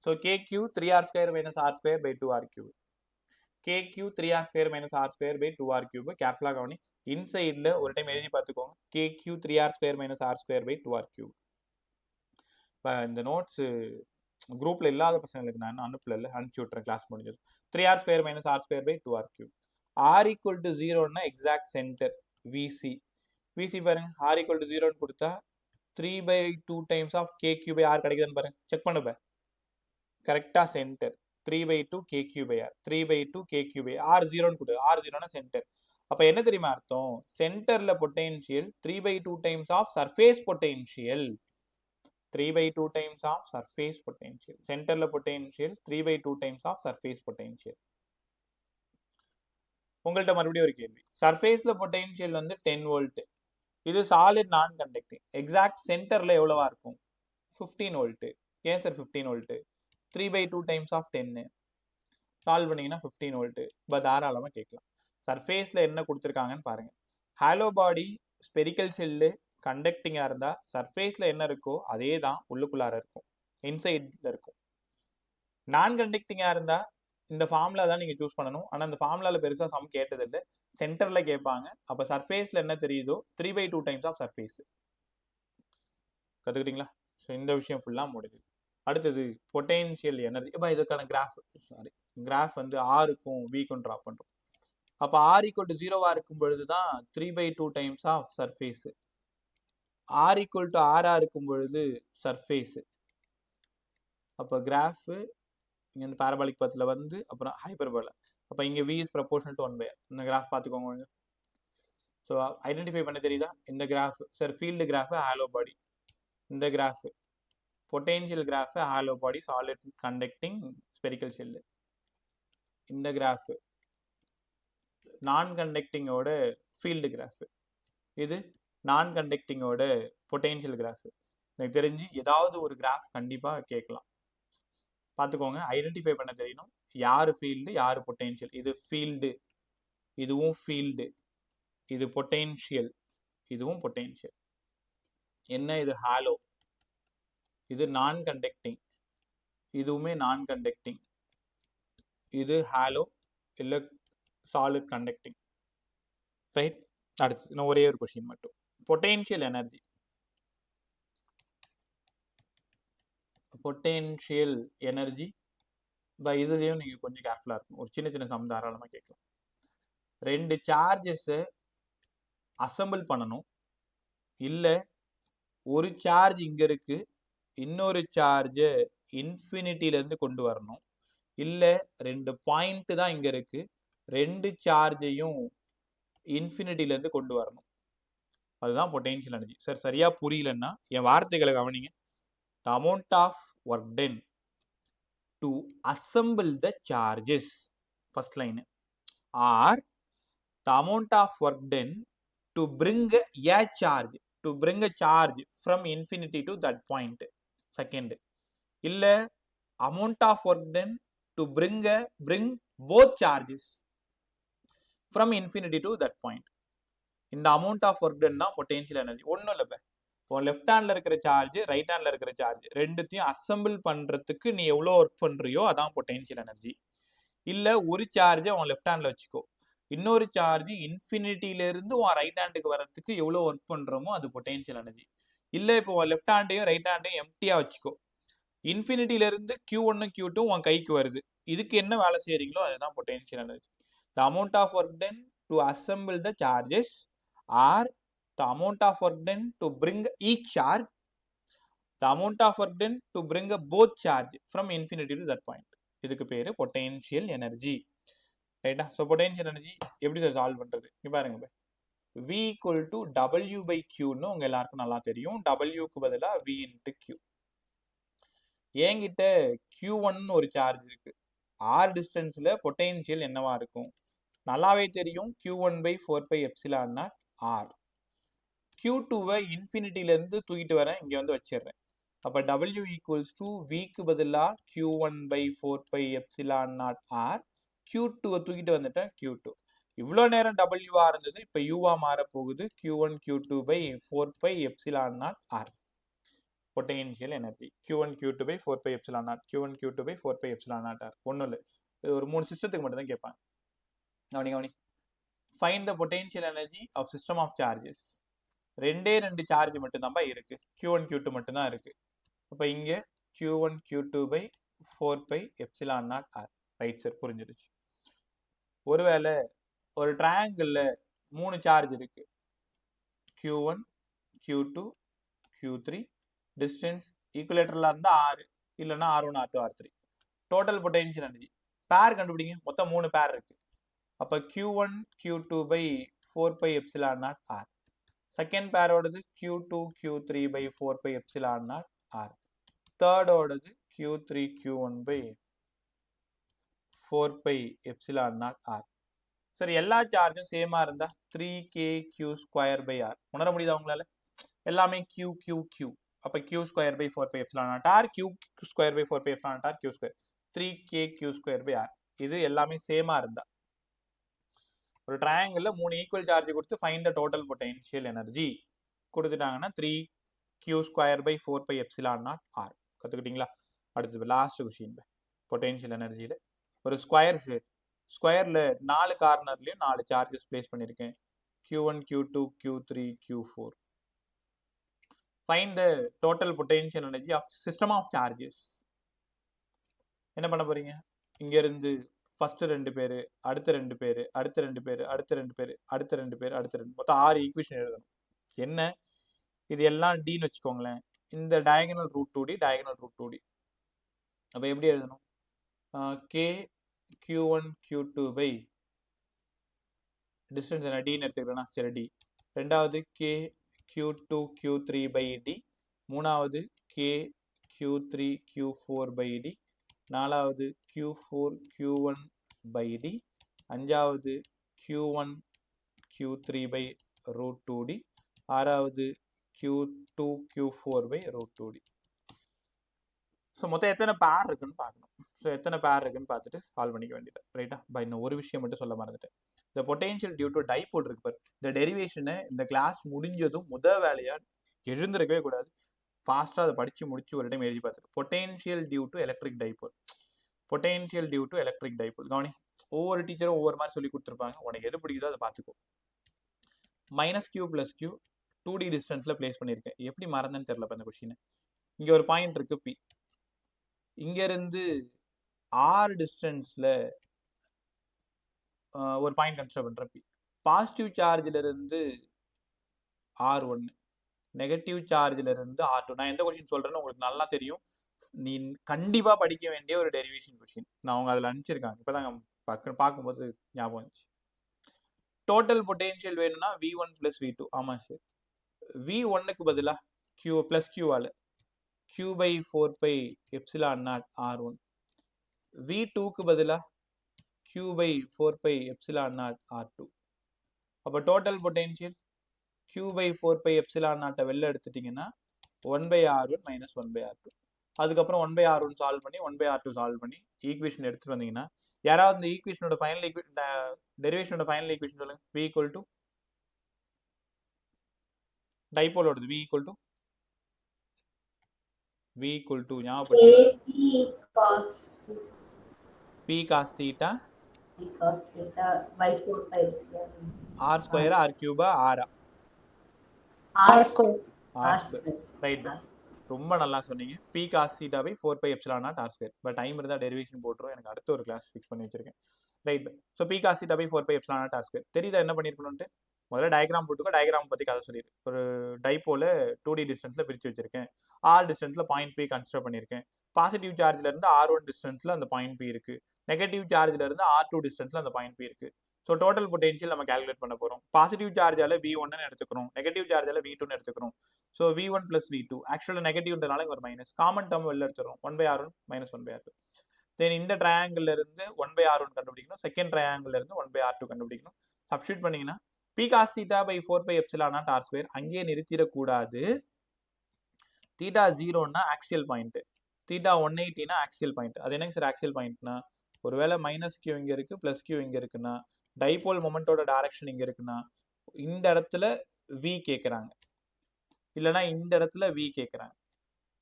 So KQ 3r square minus r square by 2r cube. KQ 3r square minus r square by 2r cube. கேர்ஃபுல்லாக கவனி. இன்சைட்ல ஒரு time எழுதி பார்த்துக்கோங்க. KQ 3r square minus r square by 2r cube. இப்போ இந்த நோட்ஸ் குரூப்ல இல்லாத பசங்களுக்கு நான் அனுப்பல, அனுப்பிச்சு விட்டுறேன் கிளாஸ் முடிஞ்சது. 3r square minus r square by 2r cube. r equal to 0னா எக்ஸாக்ட் சென்டர் VC. VC பாருங்க, r equal to 0 கொடுத்தா 3/2 times of KQ by r கிடைக்குதுன்னு பாருங்க. செக் பண்ணுப்ப. கரெக்டா centre 3/2 KQ by r. 3/2 KQ by r 0ன்னு கொடு. r 0னா சென்டர். அப்ப என்ன தெரியுமா அர்த்தம்? சென்டர்ல potential 3/2 times of surface potential. 3/2 times of surface potential. சென்டர்ல potential 3/2 times of surface potential. உங்கள்கிட்ட மறுபடியும் ஒரு கேள்வி. சர்ஃபேஸ்ல பொட்டென்ஷியல் வந்து 10 வோல்ட். இது சாலிட் நான் கண்டக்டிங். எக்ஸாக்ட் சென்டர்ல எவ்வளவா இருக்கும்? 15 வோல்ட். ஏன் sir 15 volt? 3/2 times of 10. Solve பண்ணீங்கன்னா 15 வோல்ட். தாராளமா கேட்கலாம். சர்ஃபேஸ்ல என்ன கொடுத்துருக்காங்கன்னு பாருங்க. ஹாலோ பாடி ஸ்பெரிக்கல் செல்லு கண்டக்டிங்கா இருந்தா சர்ஃபேஸ்ல என்ன இருக்கோ அதே தான் உள்ளுக்குள்ளார இருக்கும், இன்சைட்ல இருக்கும். நான் கண்டக்டிங்கா இருந்தா இந்த ஃபார்முலா தான் நீங்க சூஸ் பண்ணணும். ஆனா இந்த ஃபார்முலால பெருசா சம் கேட்டது இல்லை. சென்டர்ல கேட்பாங்க. அப்ப சர்ஃபேஸ்ல என்ன தெரியுதோ 3/2 டைம்ஸ் ஆஃப் சர்ஃபேஸ். கத்துக்கிட்டீங்களா? ஸோ இந்த விஷயம் ஃபுல்லா முடியுது. அடுத்தது பொட்டென்ஷியல் எனர்ஜி. இப்போ இதுக்கான கிராஃப் வந்து ஆருக்கும் வீக்கும் ட்ரா பண்றோம். அப்ப r equal to 0வா இருக்கும் பொழுது தான் 3/2 times of surface. r equal to r இருக்கும் பொழுது சர்ஃபேஸ். அப்ப கிராஃப் இங்க இந்த பாரபாலிக் பத்துல வந்து அப்புறம் ஹைப்பர்போலா. அப்ப இங்க v is proportional to 1/r. இந்த கிராஃப் பாத்துக்கோங்க. ஸோ ஐடென்டிஃபை பண்ண தெரியுதா? இந்த graph sir field graph hollow body. இந்த graph potential graph hollow body solid conducting spherical shell. இந்த கிராஃப் நான் கண்டக்டிங்கோட ஃபீல்டு கிராஃப். இது நான் கண்டக்டிங்கோட பொட்டென்ஷியல் கிராஃப். எனக்கு தெரிஞ்சு ஏதாவது ஒரு கிராஃப் கண்டிப்பா கேட்கலாம். பார்த்துக்கோங்க, ஐடென்டிஃபை பண்ண தெரியணும். யாரு ஃபீல்டு யாரு பொட்டென்ஷியல். இது ஃபீல்டு, இதுவும் ஃபீல்டு. இது பொட்டென்ஷியல், இதுவும் பொட்டென்ஷியல். என்ன இது? ஹாலோ. இது நான் கண்டக்டிங், இதுவுமே நான் கண்டக்டிங். இது ஹாலோ இல்லை சாலிட் கண்டக்டிங். ரைட். அடுத்து இன்னும் ஒரே ஒரு கொஸ்டின் மட்டும். Potential energy. பொட்டென்ஷியல் எனர்ஜி இதுலயும் நீங்க கொஞ்சம் கேர்ஃபுல்லா இருக்கும். ஒரு சின்ன சின்ன சம் தாராளமா கேட்கலாம். 2 சார்ஜஸ் அசம்பிள் பண்ணணும். இல்ல ஒரு சார்ஜ் இங்க இருக்கு, இன்னொரு சார்ஜ் இன்ஃபினிட்டில இருந்து கொண்டு வரணும். இல்ல 2 பாயிண்ட் தான் இங்க இருக்கு, 2 சார்ஜையும் இன்ஃபினிட்டில இருந்து கொண்டு வரணும். அதுதான் பொட்டென்ஷியல் எனர்ஜி. சார் சரியா புரியலன்னா என் வார்த்தைகளை கவனிங்க. The amount of work done to assemble the charges, first line, or the amount of work done to bring a charge from infinity to that point, second. இல்ல amount of work done to bring both charges from infinity to that point. இந்த amount of work done தான் potential energy. ஒன்றும் இல்லை. இப்போ left ஹேண்ட்ல இருக்கிற charge, right ஹேண்ட்ல இருக்கிற சார்ஜ் ரெண்டுத்தையும் அசம்பிள் பண்றதுக்கு நீ எவ்வளோ ஒர்க் பண்றியோ அதான் பொட்டென்ஷியல் எனர்ஜி. இல்ல ஒரு சார்ஜை அவன் லெஃப்ட் ஹேண்ட்ல வச்சுக்கோ, இன்னொரு சார்ஜ் இன்ஃபினிட்டில இருந்து உன் ரைட் ஹேண்டுக்கு வரதுக்கு எவ்வளவு ஒர்க் பண்றோமோ அது பொட்டென்ஷியல் எனர்ஜி. இல்ல இப்போ லெஃப்ட் ஹேண்டையும் ரைட் ஹேண்டையும் எம்டியா வச்சுக்கோ. இன்ஃபினிட்டில இருந்து Q1 Q2 உன் கைக்கு வருது. இதுக்கு என்ன வேலை செய்யறீங்களோ அதுதான் potential energy. The amount of work done to assemble the charges or the amount of work done to bring each charge, the amount of work done to bring both charge from infinity to that point. இதுக்கு பேரு potential energy. ரைட்டா? So potential energy எப்படி solve பண்றது? இங்க பாருங்க, V equal to W by Q ன்னு உங்க எல்லாருக்கும் நல்லா தெரியும். W க்கு பதிலா V into Q. என்கிட்ட Q1 ஒரு சார்ஜ் இருக்கு. R டிஸ்டன்ஸ்ல பொட்டென்ஷியல் என்னவா இருக்கும்? நல்லாவே தெரியும், Q1 by 4 pi epsilon naught R. Q2வை இன்ஃபினிட்டில இருந்து தூக்கிட்டு வரேன், இங்க வந்து வச்சிடுறேன். அப்ப W equals to V க்கு பதிலா Q1 by 4 pi epsilon naught R. Q2வை தூக்கிட்டு வந்துட்டேன், Q2. இவ்வளோ நேரம் WR இருந்தது, இப்ப Uவா மாற போகுது. Q1 Q2 by 4 pi epsilon naught R. Potential energy Q1 Q2 by 4 pi epsilon naught, Q1 Q2 by 4 pi epsilon naught R. ஒன்றும் இல்லை, இது ஒரு 3 சிஸ்டத்துக்கு மட்டும் தான் கேட்பாங்க. கவனி. Find the potential energy of system of charges. ரெண்டே சார்ஜ் மட்டும் தான் இருக்கு, Q1 Q2 மட்டும் தான் இருக்கு. அப்ப இங்க Q1 Q2 by 4 pi epsilon naught R. Right sir, புரிஞ்சிருச்சு. ஒருவேளை ஒரு ட்ரையாங்கிள்ல 3 சார்ஜ் இருக்கு, Q1 Q2 Q3. டிஸ்டன்ஸ் ஈக்குவலேட்டர்ல இருந்தா R, இல்லைன்னா R1 R2 R3. Total potential energy பேர் கண்டுபிடிங்க. மொத்தம் 3 பேர் இருக்கு. அப்ப Q1 Q2 by 4 pi epsilon naught R. Second பேரோடது Q2 Q3 by 4 pi epsilon naught R. தேர்டோடது Q3 Q1 by 4 pi epsilon naught R. சரி, எல்லா சார்ஜும் சேமா இருந்தா 3kq square by R. உணர முடியுதா உங்களால? எல்லாமே Q Q Q. அப்ப Q square by 4 pi epsilon naught R, Q square by 4 pi epsilon naught R, Q square 3kq square by R. இது எல்லாமே சேமா இருந்தா. ஒரு ட்ரையாங்கிள்ல 3 ஈக்குவல் சார்ஜ் கொடுத்து find the total potential energy கொடுத்துட்டாங்கன்னா 3q square by 4 pi epsilon naught R. கத்துக்கிட்டீங்களா? அடுத்தது லாஸ்ட் கொஸ்டின். பொட்டென்ஷியல் எனர்ஜியில ஒரு ஸ்கொயர் ஷேப், ஸ்கொயர்ல 4 கார்னர்லயும் 4 சார்ஜஸ் பிளேஸ் பண்ணிருக்கேன், Q1 Q2 Q3 Q4. Find the total potential energy of system of charges. என்ன பண்ண போறீங்க? இங்க இருந்து ஃபர்ஸ்ட் 2 பேர், அடுத்த 2 பேர், அடுத்த 2 பேர், அடுத்த 2 பேர், அடுத்த 2 பேர், அடுத்த 2, மொத்தம் 6 ஈக்குவேஷன் எழுதணும். என்ன இது எல்லாம் Dன்னு வச்சுக்கோங்களேன். இந்த diagonal root 2D, diagonal root 2D. அப்ப எப்படி எழுதணும்? K Q1 Q2 by distance என்ன Dன்னு எடுத்துக்கிறேன்னா, சரி D. ரெண்டாவது K Q2 Q3 by D. மூணாவது K Q3 Q4 by D. நாலாவது Q4 Q1 by D. அஞ்சாவது Q1 Q3 by root 2D. ஆறாவது Q2 Q4 by root 2D. So மொத்தம் எத்தனை பேர் இருக்குன்னு பார்க்கணும். ஸோ எத்தனை பேர் இருக்குன்னு பார்த்துட்டு சால்வ் பண்ணிக்க வேண்டியது, ரைட்டா? இன்னும் ஒரு விஷயம் மட்டும் சொல்ல மறந்துட்டேன். இந்த பொட்டென்ஷியல் டியூ டு டைபோல் இருக்கு பாரு, இந்த டெரிவேஷனை இந்த கிளாஸ் முடிஞ்சதும் வேலையா எழுந்திருக்கவே கூடாது. ஃபாஸ்ட்டாக அதை படிச்சு முடிச்சு ஒரு டைம் எழுதி பார்த்துட்டு, potential due to electric dipole, potential due to electric dipole. கவனி, ஒவ்வொரு டீச்சரும் ஒவ்வொரு மாதிரி சொல்லி கொடுத்துருப்பாங்க, உனக்கு எது பிடிக்குதோ அதை பார்த்துக்கோ. -q + q 2D டிஸ்டன்ஸ்ல பிளேஸ் பண்ணியிருக்கேன். எப்படி மறந்தேன்னு தெரியல இந்த கொஸ்டின். இங்க ஒரு பாயிண்ட் இருக்கு P, இங்க இருந்து R டிஸ்டன்ஸ்ல ஒரு பாயிண்ட் கன்சிடர் பண்றேன் P. பாசிட்டிவ் சார்ஜ்ல இருந்து R1, நெகட்டிவ் சார்ஜ்ல இருந்து R2. நான் எந்த கொஸ்டின் சொல்றேன்னு உங்களுக்கு நல்லா தெரியும். நீ கண்டிப்பா படிக்க வேண்டிய ஒரு டெரிவேஷன் கொஸ்டின். நான் அவங்க அதில் அனுப்பிச்சிருக்காங்க, இப்பதான் பார்க்கும்போது ஞாபகம் வந்துச்சு. டோட்டல் பொட்டென்ஷியல் வேணும்னா V1 + V2. ஆமா சார், V1க்கு பதிலா Q + Q ஆல Q by 4 pi epsilon naught R1. V2க்கு பதிலா Q by 4 pi epsilon naught R2. அப்போ total potential Q by 4 pi epsilon naught வெளில எடுத்துட்டீங்கன்னா 1 by R1 - 1 by R2. அதுக்கப்புறம் 1 by R1 சால்வ் பண்ணி 1 by R2 solve பண்ணி equation எடுத்துட்டு வந்தீங்கன்னா, யாராவது இந்த ஈக்குவேஷனோட ஃபைனல் டெரிவேஷனோட ஃபைனல் ஈக்குவேஷன் சொல்லுங்க. V = டைபோலோடது V = ஞாபகம் P cos theta Because theta by 4 pi epsilon. R ஸ்கொயரா ஆர் கியூபா ஆரா r square. R square right. ரொம்ப நல்லா சொன்னீங்க. P cos theta by 4 by epsilon naught R square. But time இருந்தால் derivation போட்டுரும். எனக்கு அடுத்த ஒரு கிளாஸ் ஃபிக்ஸ் பண்ணி வச்சிருக்கேன். Right. So p cos theta by 4 by epsilon naught R square. தெரியுதா என்ன பண்ணியிருக்கணும்ட்டு? முதல்ல டயக்ராம் போட்டுக்கோ. டயக்ராம் பற்றி கதை சொல்லிடு. ஒரு டைப்போல 2D டிஸ்டன்ஸில் பிரித்து வச்சிருக்கேன். ஆர் டிஸ்டன்ஸில் பாயிண்ட் பி கன்சிடர் பண்ணியிருக்கேன். பாசிட்டிவ் சார்ஜில் இருந்து R1 டிஸ்டன்ஸில் அந்த பாயிண்ட் பி இருக்கு. நெகட்டிவ் சார்ஜில் இருந்து R2 டிஸ்டன்ஸில் அந்த பாயிண்ட் பி இருக்கு. ஸோ டோட்டல் பொட்டென்ஷியல் நம்ம கால்குலேட் பண்ண போகிறோம். பாசிட்டிவ் சார்ஜால V1 எடுத்துக்கிறோம், நெகட்டிவ் சார்ஜால V2 எடுத்துக்கிறோம். ஸோ V1 plus V2 ஆக்சுவலாக நெகட்டிவ்ன்றனால இங்கே ஒரு மைனஸ் காமன் டேர்ம் வெளில எடுத்துறோம். 1/R1 minus 1/R2. தென் இந்த ட்ரையாங்கிள் இருந்து 1/R1 கண்டுபிடிக்கணும். செகண்ட் ட்ரையாங்கிள் இருந்து 1/R2 கண்டுபிடிக்கணும். சப்ஸ்டியூட் பண்ணீங்கன்னா p cos theta by 4 by epsilon naught R square. அங்கேயே நிறுத்திடக்கூடாது. தீட்டா 0னா ஆக்சியல் பாயிண்ட், தீட்டா 180னா ஆக்சியல் பாயிண்ட். அது என்னங்க சார் ஆக்சியல் பாயிண்ட்னா? ஒருவேளை மைனஸ் கியூ இங்கே இருக்கு, பிளஸ் கியூ இங்கே இருக்குன்னா, டைபோல் மொமெண்டோட டைரக்ஷன் இங்கே இருக்குன்னா, இந்த இடத்துல வி கேட்குறாங்க, இல்லைனா இந்த இடத்துல வி கேட்குறாங்க.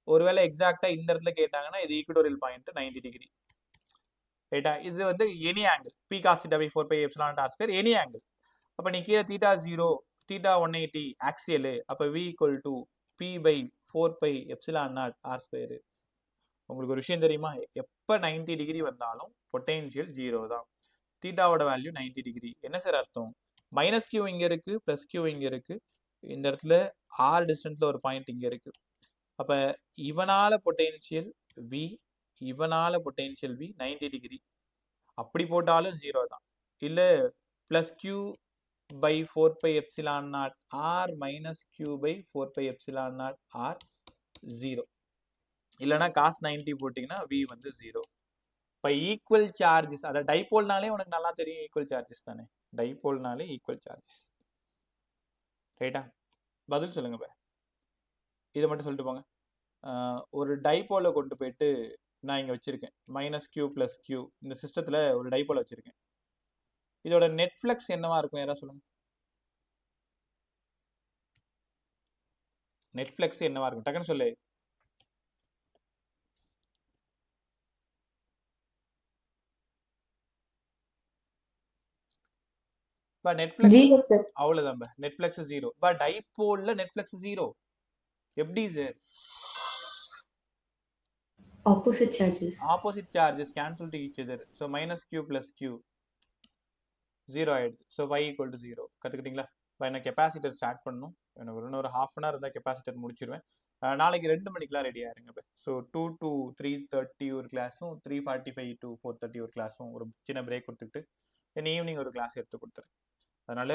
ஒருவேளை எக்ஸாக்டா இந்த இடத்துல கேட்டாங்கன்னா இது ஈக்குவட்டோரியல் பாயிண்ட் 90 டிகிரி. ரைட்டா? இது வந்து any angle P cos theta by 4 by epsilon naught R square any angle. அப்போ நீ கீழே தீட்டா 0 தீட்டா 180 ஆக்சியல். அப்போ V equal to P by 4 by epsilon naught R square. உங்களுக்கு ஒரு விஷயம் தெரியுமா? எப்போ 90 டிகிரி வந்தாலும் பொட்டென்ஷியல் 0 தான். தீட்டாவோட வேல்யூ 90 டிகிரி. என்ன சார் அர்த்தம்? மைனஸ் கியூ இங்கே இருக்கு, பிளஸ் கியூ இங்கே இருக்கு. இந்த இடத்துல ஆர் டிஸ்டன்ஸ்ல ஒரு பாயிண்ட் இங்கே இருக்கு. அப்போ இவனால பொட்டென்ஷியல் வி, இவனால பொட்டென்ஷியல் வி 90 டிகிரி. அப்படி போட்டாலும் 0 தான். இல்லை plus Q by 4 by epsilon naught R minus Q by 4 by epsilon naught R 0. இல்லைனா காஸ் 90 போட்டிங்கன்னா வி வந்து 0. இப்போ ஈக்குவல் சார்ஜஸ், அதை டைபோல்னாலே உனக்கு நல்லா தெரியும். ஈக்குவல் சார்ஜஸ் தானே, டைபோல்னாலே ஈக்குவல் சார்ஜஸ். ரைட்டா? பதில் சொல்லுங்க பே. இதை மட்டும் சொல்லிட்டு போங்க. ஒரு டைபோலை கொண்டு போயிட்டு நான் இங்கே வச்சிருக்கேன் மைனஸ் கியூ பிளஸ் கியூ. இந்த சிஸ்டத்தில் ஒரு டைபோலை வச்சிருக்கேன். இதோட நெட் ஃப்ளக்ஸ் என்னவா இருக்கும்? யாராவது சொல்லுங்க. நெட் ஃப்ளக்ஸ் என்னவா இருக்கும்? டக்குன்னு சொல்லு. நெட்ஃபிளிக்ஸ் அவ்வளவுதான். நெட்ஃபிளிக்ஸ் 0. பட் டைபோல்ல நெட்ஃபிளிக்ஸ் 0 எப்படி sir? Opposite charges. Opposite charges cancel to each other. So minus q plus q 0 ஆயிடுது. So y equal to 0. கத்துக்கிட்டீங்களா? இப்போ என்ன கெப்பாசிட்டர் ஸ்டார்ட் பண்ணணும். எனக்கு இன்னொரு ஹாஃப் அன் ஹவர் இருந்தால் கெப்பாசிட்டர் முடிச்சிருவேன். நாளைக்கு 2 மணிக்கெலாம் ரெடி ஆயிருங்க. ஸோ 2 to 3:30 ஒரு கிளாஸும், 3:45 to 4:30 ஒரு கிளாஸும், ஒரு சின்ன பிரேக் கொடுத்துட்டு தென் ஈவினிங் ஒரு கிளாஸ் எடுத்து கொடுத்துரு. அதனால